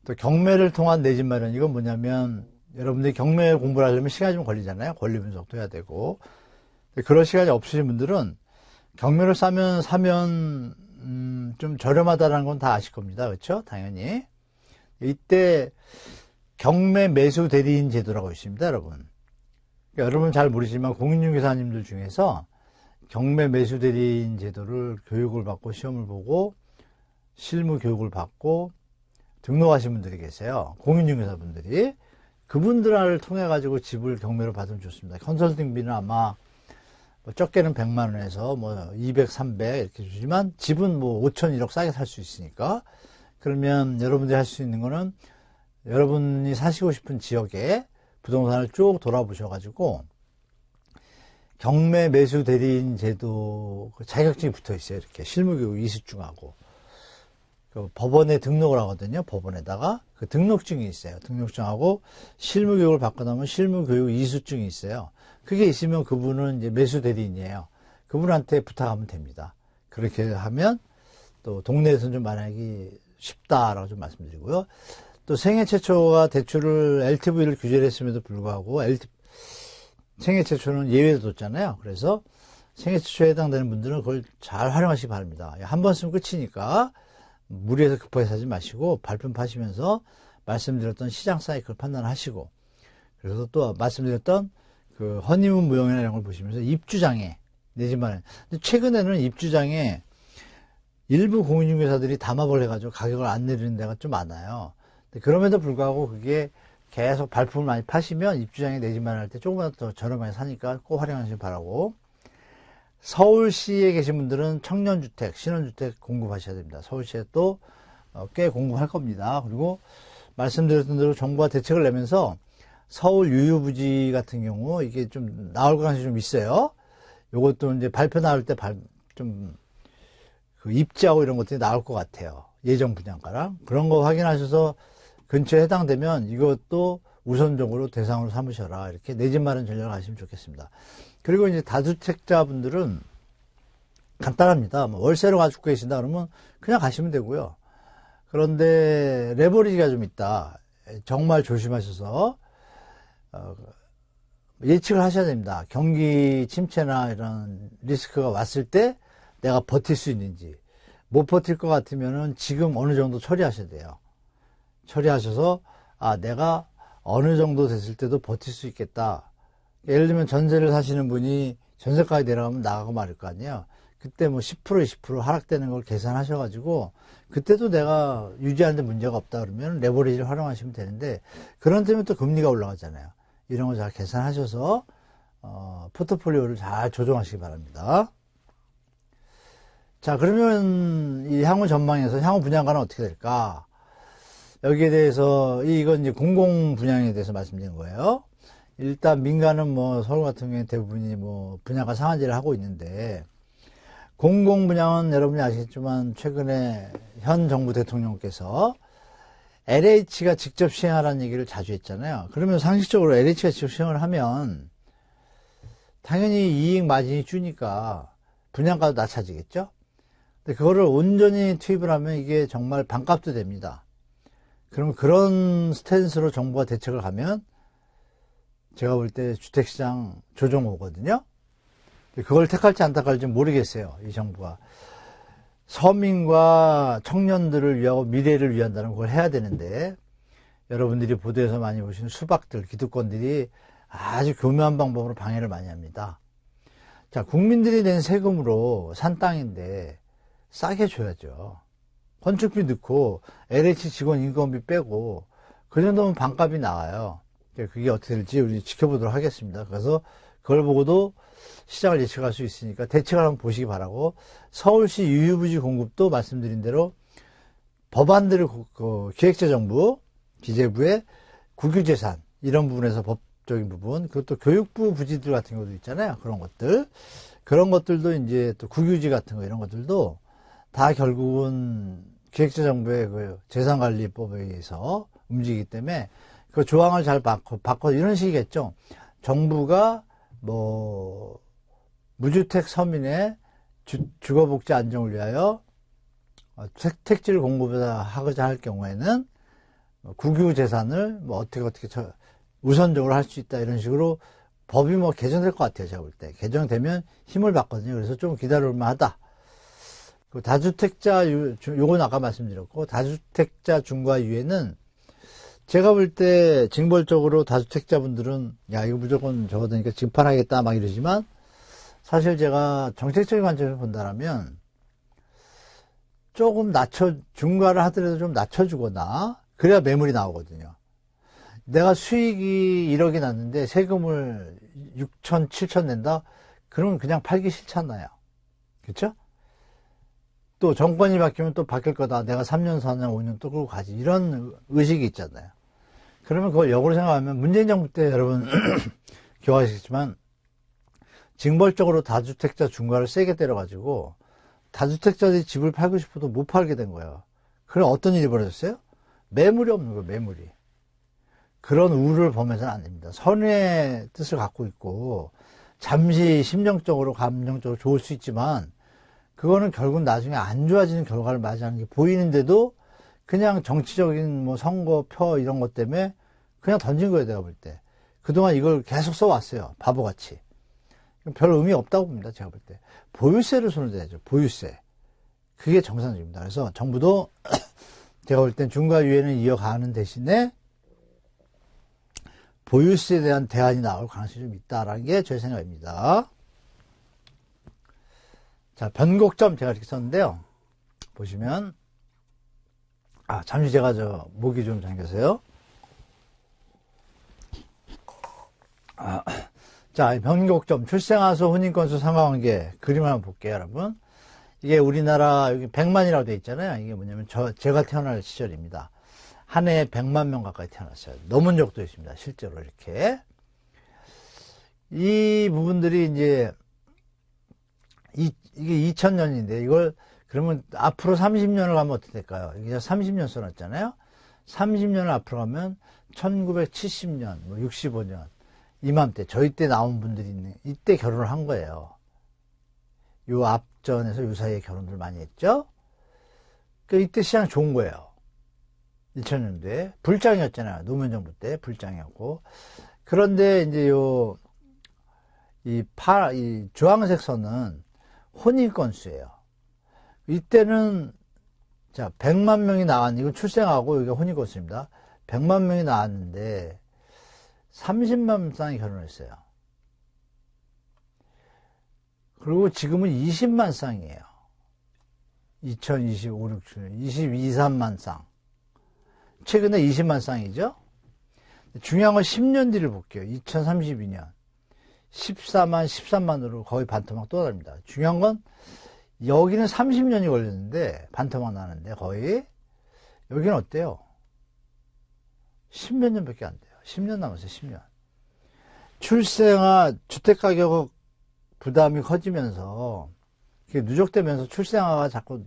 또 경매를 통한 내 집 마련. 이건 뭐냐면 여러분들이 경매 공부를 하려면 시간이 좀 걸리잖아요. 권리 분석도 해야 되고. 그럴 시간이 없으신 분들은 경매를 사면 좀 저렴하다는 건 다 아실 겁니다. 그렇죠? 당연히. 이때 경매 매수 대리인 제도라고 있습니다, 여러분. 그러니까 여러분 잘 모르시지만 공인중개사님들 중에서 경매 매수 대리인 제도를 교육을 받고 시험을 보고 실무 교육을 받고 등록하신 분들이 계세요. 공인중개사분들이. 그분들을 통해 가지고 집을 경매로 받으면 좋습니다. 컨설팅비는 아마 뭐 적게는 100만 원에서 뭐 200, 300 이렇게 주지만 집은 뭐 5천, 1억 싸게 살 수 있으니까. 그러면 여러분들이 할 수 있는 거는 여러분이 사시고 싶은 지역에 부동산을 쭉 돌아보셔가지고 경매 매수 대리인 제도 자격증이 붙어 있어요. 이렇게 실무교육 이수증하고 그 법원에 등록을 하거든요. 법원에다가 그 등록증이 있어요. 등록증하고 실무교육을 받고 나면 실무교육 이수증이 있어요. 그게 있으면 그분은 이제 매수 대리인이에요. 그분한테 부탁하면 됩니다. 그렇게 하면 또 동네에서는 좀 만나기 쉽다라고 좀 말씀드리고요. 또 생애 최초가 대출을 LTV를 규제를 했음에도 불구하고 생애 최초는 예외도 뒀잖아요. 그래서 생애 최초에 해당되는 분들은 그걸 잘 활용하시기 바랍니다. 한 번 쓰면 끝이니까 무리해서 급하게 사지 마시고 발품 파시면서 말씀드렸던 시장 사이클 판단하시고, 그래서 또 말씀드렸던 그 허니문 무형이나 이런 걸 보시면서 입주장애 내지만 최근에는 입주장애 일부 공인중개사들이 담합을 해가지고 가격을 안 내리는 데가 좀 많아요. 그럼에도 불구하고 그게 계속 발품을 많이 파시면 입주장애 내 집만 할 때 조금만 더 저렴하게 사니까 꼭 활용하시기 바라고. 서울시에 계신 분들은 청년주택, 신혼주택 공급하셔야 됩니다. 서울시에 또 꽤 공급할 겁니다. 그리고 말씀드렸던 대로 정부가 대책을 내면서 서울 유휴부지 같은 경우 이게 좀 나올 가능성이 좀 있어요. 요것도 이제 발표 나올 때 좀 그 입지하고 이런 것들이 나올 것 같아요. 예정 분양가랑. 그런 거 확인하셔서 근처에 해당되면 이것도 우선적으로 대상으로 삼으셔라. 이렇게 내 집 마련 전략을 하시면 좋겠습니다. 그리고 이제 다주택자분들은 간단합니다. 뭐 월세로 가지고 계신다 그러면 그냥 가시면 되고요. 그런데 레버리지가 좀 있다. 정말 조심하셔서 예측을 하셔야 됩니다. 경기 침체나 이런 리스크가 왔을 때 내가 버틸 수 있는지, 못 버틸 것 같으면은 지금 어느 정도 처리하셔야 돼요. 처리하셔서, 아, 내가 어느 정도 됐을 때도 버틸 수 있겠다. 예를 들면 전세를 사시는 분이 전세가가 내려가면 나가고 말일 거 아니에요. 그때 뭐 10%, 20% 하락되는 걸 계산하셔가지고, 그때도 내가 유지하는데 문제가 없다 그러면 레버리지를 활용하시면 되는데, 그런 때문에 또 금리가 올라가잖아요. 이런 거 잘 계산하셔서, 포트폴리오를 잘 조정하시기 바랍니다. 자, 그러면 이 향후 전망에서 향후 분양가는 어떻게 될까? 여기에 대해서, 이건 이제 공공 분양에 대해서 말씀드린 거예요. 일단 민간은 뭐 서울 같은 경우에 대부분이 뭐 분양가 상한제를 하고 있는데, 공공 분양은 여러분이 아시겠지만 최근에 현 정부 대통령께서 LH가 직접 시행하라는 얘기를 자주 했잖아요. 그러면 상식적으로 LH가 직접 시행을 하면 당연히 이익 마진이 주니까 분양가도 낮아지겠죠? 근데 그거를 온전히 투입을 하면 이게 정말 반값도 됩니다. 그러면 그런 스탠스로 정부가 대책을 가면 제가 볼 때 주택시장 조정 오거든요. 그걸 택할지 안 택할지 모르겠어요. 이 정부가. 서민과 청년들을 위하고 미래를 위한다는 걸 해야 되는데, 여러분들이 보도에서 많이 보시는 수박들, 기득권들이 아주 교묘한 방법으로 방해를 많이 합니다. 자, 국민들이 낸 세금으로 산 땅인데 싸게 줘야죠. 건축비 넣고 LH 직원 인건비 빼고 그 정도면 반값이 나와요. 그게 어떻게 될지 우리 지켜보도록 하겠습니다. 그래서 그걸 보고도 시장을 예측할 수 있으니까 대책을 한번 보시기 바라고, 서울시 유휴부지 공급도 말씀드린 대로 법안들을 기획재정부, 기재부의 국유재산 이런 부분에서 법적인 부분, 그리고 또 교육부 부지들 같은 것도 있잖아요. 그런 것들도 이제 또 국유지 같은 거 이런 것들도 다 결국은 기획재정부의 그 재산관리법에 의해서 움직이기 때문에 그 조항을 잘 바꿔 이런 식이겠죠. 정부가 뭐 무주택 서민의 주거복지 안정을 위하여 택지를 공급하고자 할 경우에는 국유 재산을 뭐 어떻게 우선적으로 할 수 있다 이런 식으로 법이 뭐 개정될 것 같아요. 제가 볼 때 개정되면 힘을 받거든요. 그래서 좀 기다릴만 하다. 다주택자 요건 아까 말씀드렸고, 다주택자 중과 유예는 제가 볼 때 징벌적으로 다주택자분들은 야 이거 무조건 적어두니까 증판하겠다 막 이러지만, 사실 제가 정책적인 관점에서 본다면 조금 중과를 하더라도 좀 낮춰주거나 그래야 매물이 나오거든요. 내가 수익이 1억이 났는데 세금을 6천, 7천 낸다? 그러면 그냥 팔기 싫잖아요. 그렇죠? 또 정권이 바뀌면 또 바뀔 거다. 내가 3년, 4년, 5년 또 끌고 가지. 이런 의식이 있잖아요. 그러면 그걸 역으로 생각하면 문재인 정부 때 여러분 기억하시겠지만 징벌적으로 다주택자 중과를 세게 때려가지고 다주택자들이 집을 팔고 싶어도 못 팔게 된 거예요. 그럼 어떤 일이 벌어졌어요? 매물이 없는 거예요. 매물이. 그런 우를 범해서는 안 됩니다. 선의 뜻을 갖고 있고 잠시 심정적으로 감정적으로 좋을 수 있지만 그거는 결국 나중에 안 좋아지는 결과를 맞이하는 게 보이는데도 그냥 정치적인 뭐 선거표 이런 것 때문에 그냥 던진 거예요. 내가 볼 때. 그동안 이걸 계속 써왔어요. 바보같이. 별 의미 없다고 봅니다. 제가 볼 때. 보유세를 손을 대야죠. 보유세. 그게 정상적입니다. 그래서 정부도 제가 볼 땐 중과 유예는 이어가는 대신에 보유세에 대한 대안이 나올 가능성이 좀 있다라는 게 제 생각입니다. 자, 변곡점 제가 이렇게 썼는데요. 보시면 잠시 제가 목이 좀 잠겨서요. 자, 변곡점 출생아수 혼인건수 상하관계 그림을 한번 볼게요, 여러분. 이게 우리나라 여기 100만이라고 되어 있잖아요. 이게 뭐냐면 제가 태어날 시절입니다. 한 해에 100만 명 가까이 태어났어요. 넘은 적도 있습니다. 실제로 이렇게. 이 부분들이 이제 이게 2000년인데 이걸 그러면 앞으로 30년을 가면 어떻게 될까요? 이게 30년 써놨잖아요. 30년을 앞으로 가면 1970년, 뭐 65년 이맘때 저희 때 나온 분들이 있네. 이때 결혼을 한 거예요. 요 앞전에서 요 사이에 결혼들 많이 했죠. 그러니까 이때 시장 좋은 거예요. 2000년도에 불장이었잖아요. 노무현 정부 때 불장이었고. 그런데 이제 이 주황색 선은 혼인 건수예요. 이때는, 자, 100만 명이 나왔는데, 이건 출생하고 여기가 혼인거수입니다. 100만 명이 나왔는데, 30만 쌍이 결혼했어요. 그리고 지금은 20만 쌍이에요. 2025, 6, 7, 22, 3만 쌍. 최근에 20만 쌍이죠? 중요한 건 10년 뒤를 볼게요. 2032년. 14만, 13만으로 거의 반토막 또 납니다. 중요한 건 여기는 30년이 걸렸는데 반토막 나는데 거의 여기는 어때요? 10몇 년밖에 안 돼요. 10년 남았어요. 10년. 출생아 주택가격 부담이 커지면서 누적되면서 출생아가 자꾸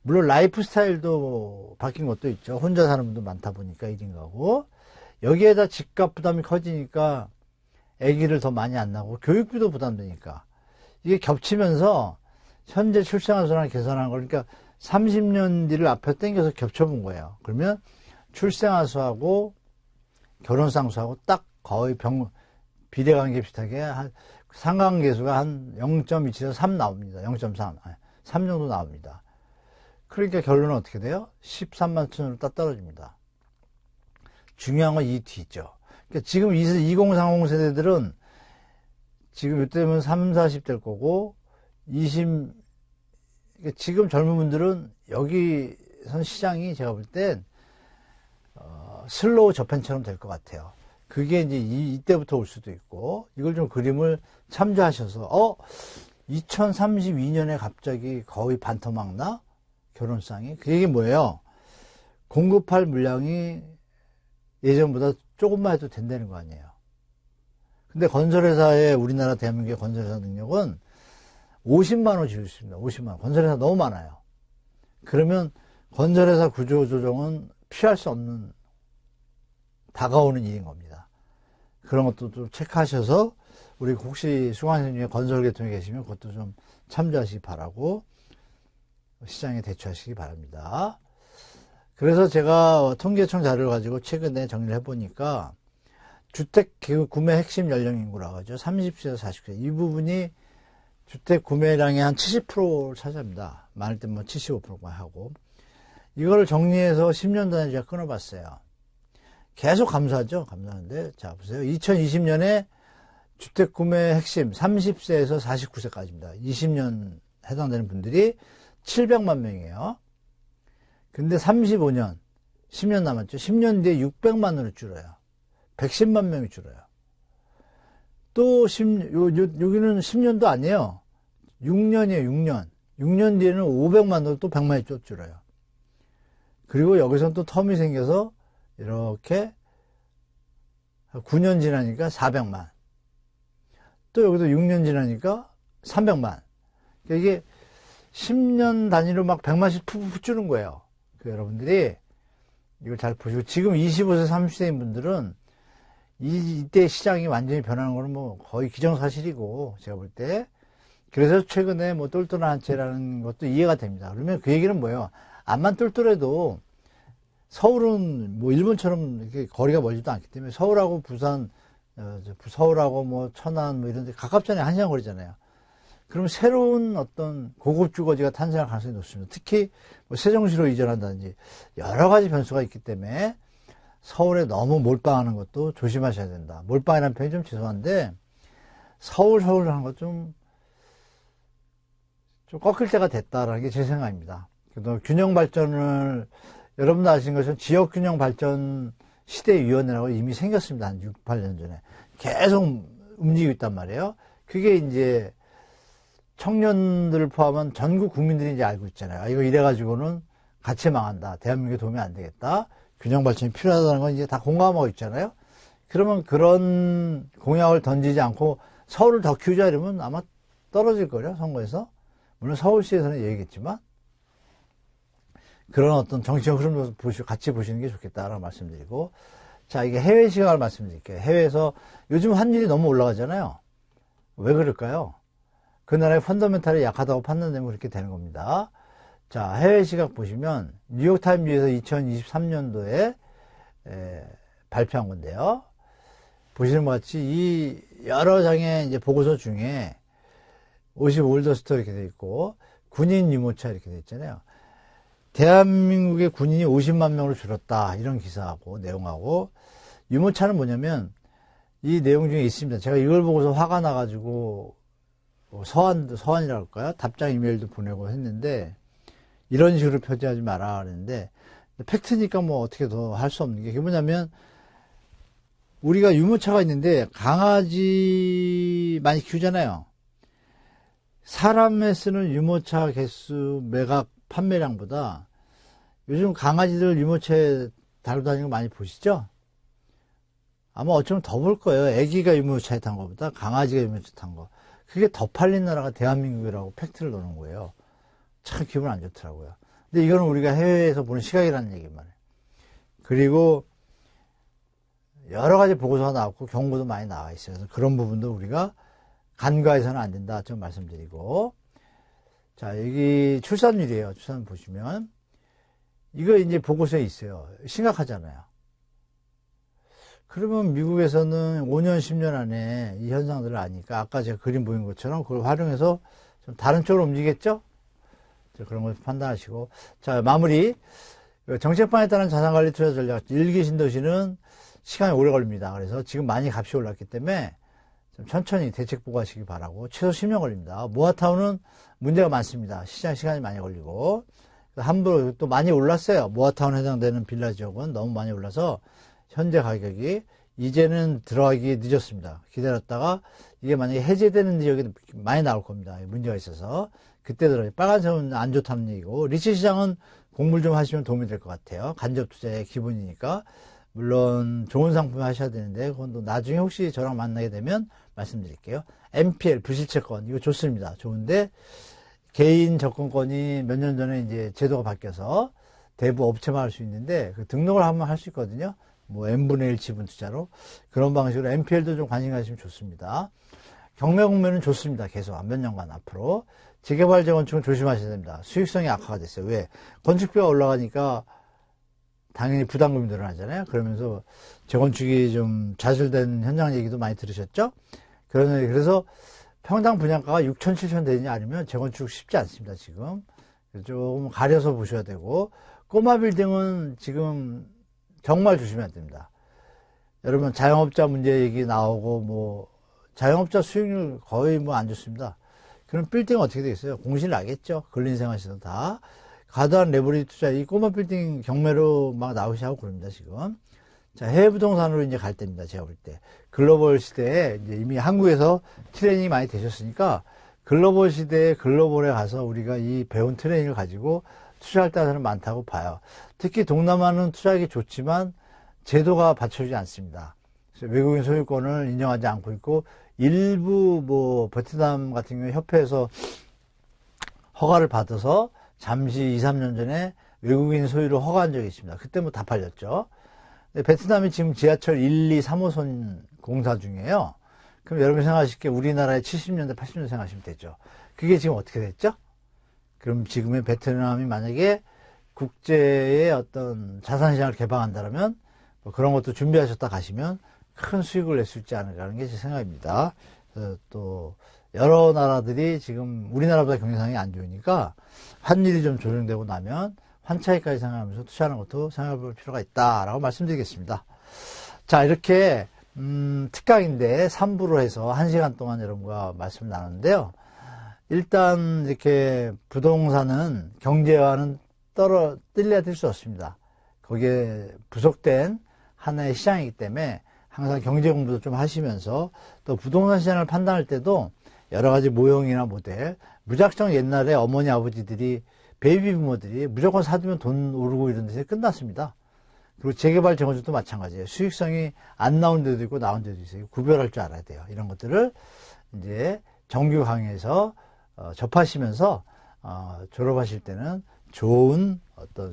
물론 라이프 스타일도 바뀐 것도 있죠. 혼자 사는 분도 많다 보니까 1인 가구. 여기에다 집값 부담이 커지니까 아기를 더 많이 안 낳고 교육비도 부담되니까 이게 겹치면서 현재 출생아 수랑 계산한 거 그러니까 30년 뒤를 앞에 당겨서 겹쳐본 거예요. 그러면 출생아 수하고 결혼쌍 수하고 딱 거의 비례관계 비슷하게 상관계수가 한 0.27에서 3 나옵니다. 0.3. 3 정도 나옵니다. 그러니까 결론은 어떻게 돼요? 13만 층으로 딱 떨어집니다. 중요한 건 이 뒤죠. 그러니까 지금 2030 세대들은 지금 이때면 30, 40될 거고, 그러니까 지금 젊은 분들은 여기선 시장이 제가 볼 땐, 슬로우 저펜처럼 될 것 같아요. 그게 이제 이때부터 올 수도 있고, 이걸 좀 그림을 참조하셔서, 2032년에 갑자기 거의 반토막 나? 결혼쌍이? 그 얘기 뭐예요? 공급할 물량이 예전보다 조금만 해도 된다는 거 아니에요. 근데 건설회사의 우리나라 대한민국의 건설회사 능력은 50만 원 지을 수 있습니다. 50만 원. 건설회사 너무 많아요. 그러면 건설회사 구조조정은 피할 수 없는 다가오는 일인 겁니다. 그런 것도 좀 체크하셔서 우리 혹시 수강생 중에 건설 계통에 계시면 그것도 좀 참조하시기 바라고 시장에 대처하시기 바랍니다. 그래서 제가 통계청 자료를 가지고 최근에 정리를 해보니까 주택 구매 핵심 연령 인구라고 하죠. 30세에서 40세. 이 부분이 주택 구매량의 한 70%를 차지합니다. 많을 때 뭐 75%만 하고. 이거를 정리해서 10년 단위 제가 끊어봤어요. 계속 감소하죠. 감소하는데. 자, 보세요. 2020년에 주택 구매 핵심 30세에서 49세까지입니다. 20년 해당되는 분들이 700만 명이에요. 근데 35년, 10년 남았죠. 10년 뒤에 600만으로 줄어요. 110만 명이 줄어요. 또, 여기는 10년도 아니에요. 6년이에요, 6년. 6년 뒤에는 500만으로 또 100만이 또 줄어요. 그리고 여기서는 또 텀이 생겨서 이렇게 9년 지나니까 400만. 또 여기도 6년 지나니까 300만. 그러니까 이게 10년 단위로 막 100만씩 푹푹 주는 거예요. 여러분들이 이걸 잘 보시고 지금 25세 30세인 분들은 이때 시장이 완전히 변하는 거는 뭐 거의 기정사실이고 제가 볼 때 그래서 최근에 뭐 똘똘한 한 채라는 것도 이해가 됩니다. 그러면 그 얘기는 뭐예요? 암만 똘똘해도 서울은 뭐 일본처럼 이렇게 거리가 멀지도 않기 때문에 서울하고 부산, 서울하고 뭐 천안 뭐 이런 데 가깝잖아요. 1시간 거리잖아요. 그럼 새로운 어떤 고급 주거지가 탄생할 가능성이 높습니다. 특히 뭐 세종시로 이전한다든지 여러 가지 변수가 있기 때문에 서울에 너무 몰빵하는 것도 조심하셔야 된다. 몰빵이라는 표현이 좀 죄송한데 서울 하는 것 좀 꺾일 때가 됐다라는 게 제 생각입니다. 그래도 균형 발전을 여러분도 아시는 것처럼 지역균형 발전 시대위원회라고 이미 생겼습니다. 한 6, 8년 전에. 계속 움직이고 있단 말이에요. 그게 이제 청년들을 포함한 전국 국민들이 이제 알고 있잖아요. 이거 이래가지고는 같이 망한다. 대한민국에 도움이 안 되겠다. 균형 발전이 필요하다는 건 이제 다 공감하고 있잖아요. 그러면 그런 공약을 던지지 않고 서울을 더 키우자 이러면 아마 떨어질 거예요. 선거에서. 물론 서울시에서는 얘기했지만 그런 어떤 정치적 흐름도 같이 보시는 게 좋겠다라고 말씀드리고 자, 이게 해외 시각을 말씀드릴게요. 해외에서 요즘 환율이 너무 올라가잖아요. 왜 그럴까요? 그 나라의 펀더멘탈이 약하다고 판단되면 그렇게 되는 겁니다. 자, 해외 시각 보시면 뉴욕타임즈에서 2023년도에 발표한 건데요. 보시는 것 같이 이 여러 장의 이제 보고서 중에 55올더스토어 이렇게 되어 있고 군인 유모차 이렇게 돼 있잖아요. 대한민국의 군인이 50만 명으로 줄었다. 이런 기사하고 내용하고 유모차는 뭐냐면 이 내용 중에 있습니다. 제가 이걸 보고서 화가 나가지고 서한이라고 할까요? 답장 이메일도 보내고 했는데 이런 식으로 표지하지 마라 그랬는데 팩트니까 뭐 어떻게 더 할 수 없는 게 그게 뭐냐면 우리가 유모차가 있는데 강아지 많이 키우잖아요. 사람에 쓰는 유모차 개수 매각 판매량보다 요즘 강아지들 유모차에 달고 다니는 거 많이 보시죠? 아마 어쩌면 더 볼 거예요. 애기가 유모차에 탄 것보다 강아지가 유모차에 탄 거. 그게 더 팔린 나라가 대한민국이라고 팩트를 넣는 거예요. 참 기분 안 좋더라고요. 근데 이거는 우리가 해외에서 보는 시각이라는 얘기만 해요. 그리고 여러 가지 보고서가 나왔고 경고도 많이 나와 있어요. 그래서 그런 부분도 우리가 간과해서는 안 된다 좀 말씀드리고. 자, 여기 출산율이에요. 출산 보시면 이거 이제 보고서에 있어요. 심각하잖아요. 그러면 미국에서는 5년, 10년 안에 이 현상들을 아니까 아까 제가 그림 보인 것처럼 그걸 활용해서 좀 다른 쪽으로 움직이겠죠? 그런 걸 판단하시고. 자, 마무리. 정책방에 따른 자산관리 투자 전략 1기 신도시는 시간이 오래 걸립니다. 그래서 지금 많이 값이 올랐기 때문에 좀 천천히 대책 보고하시기 바라고. 최소 10년 걸립니다. 모아타운은 문제가 많습니다. 시간이 많이 걸리고. 함부로 또 많이 올랐어요. 모아타운에 해당되는 빌라 지역은 너무 많이 올라서 현재 가격이 이제는 들어가기 늦었습니다. 기다렸다가 이게 만약에 해제되는 지역이 많이 나올 겁니다. 문제가 있어서 그때 들어요. 빨간색은 안 좋다는 얘기고 리츠 시장은 공부를 좀 하시면 도움이 될 것 같아요. 간접 투자의 기본이니까 물론 좋은 상품 하셔야 되는데 그건 또 나중에 혹시 저랑 만나게 되면 말씀드릴게요. MPL 부실채권 이거 좋습니다. 좋은데 개인 접근권이 몇 년 전에 이제 제도가 바뀌어서 대부 업체만 할 수 있는데 그 등록을 하면 할 수 있거든요. 뭐 n분의 1 지분 투자로 그런 방식으로 MPL도 좀 관심 가지시면 좋습니다. 경매 공매는 좋습니다. 계속 몇 년간 앞으로. 재개발 재건축은 조심하셔야 됩니다. 수익성이 악화가 됐어요. 왜? 건축비가 올라가니까 당연히 부담금이 늘어나잖아요. 그러면서 재건축이 좀 좌절된 현장 얘기도 많이 들으셨죠? 그래서 평당 분양가가 6천, 7천 되느냐 아니면 재건축 쉽지 않습니다. 지금. 조금 가려서 보셔야 되고 꼬마 빌딩은 지금 정말 조심해야 됩니다. 여러분 자영업자 문제 얘기 나오고 뭐 자영업자 수익률 거의 뭐 안 좋습니다. 그럼 빌딩은 어떻게 되겠어요? 공실 나겠죠. 근린생활시설 다. 과도한 레버리지 투자, 이 꼬마 빌딩 경매로 막 나오시고 그럽니다, 지금. 자, 해외 부동산으로 이제 갈 때입니다, 제가 볼 때. 글로벌 시대에 이제 이미 한국에서 트레이닝이 많이 되셨으니까 글로벌 시대에 글로벌에 가서 우리가 이 배운 트레이닝을 가지고 투자할 때는 많다고 봐요. 특히 동남아는 투자하기 좋지만 제도가 받쳐주지 않습니다. 그래서 외국인 소유권을 인정하지 않고 있고 일부 뭐 베트남 같은 경우에 협회에서 허가를 받아서 잠시 2, 3년 전에 외국인 소유를 허가한 적이 있습니다. 그때 뭐 다 팔렸죠. 근데 베트남이 지금 지하철 1, 2, 3호선 공사 중이에요. 그럼 여러분 생각하실 게 우리나라의 70년대, 80년대 생각하시면 되죠. 그게 지금 어떻게 됐죠? 그럼 지금의 베트남이 만약에 국제의 어떤 자산시장을 개방한다면 뭐 그런 것도 준비하셨다 가시면 큰 수익을 낼 수 있지 않을까라는 게 제 생각입니다. 또 여러 나라들이 지금 우리나라보다 경제상황이 안 좋으니까 환율이 좀 조정되고 나면 환차익까지 생각하면서 투자하는 것도 생각해 볼 필요가 있다라고 말씀드리겠습니다. 자, 이렇게 특강인데 3부로 해서 1시간 동안 여러분과 말씀을 나눴는데요. 일단 이렇게 부동산은 경제와는 뜰래야 뜰 수 없습니다. 거기에 부속된 하나의 시장이기 때문에 항상 경제 공부도 좀 하시면서 또 부동산 시장을 판단할 때도 여러 가지 모형이나 모델, 무작정 옛날에 어머니 아버지들이 베이비 부모들이 무조건 사두면 돈 오르고 이런 데서 끝났습니다. 그리고 재개발 재건축도 마찬가지예요. 수익성이 안 나온 데도 있고 나온 데도 있어요. 구별할 줄 알아야 돼요. 이런 것들을 이제 정규 강의에서 접하시면서 졸업하실 때는 좋은 어떤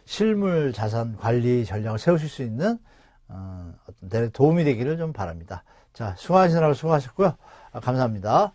실물 자산 관리 전략을 세우실 수 있는 어떤 데 도움이 되기를 좀 바랍니다. 자, 수고하시느라고 수고하셨고요. 감사합니다.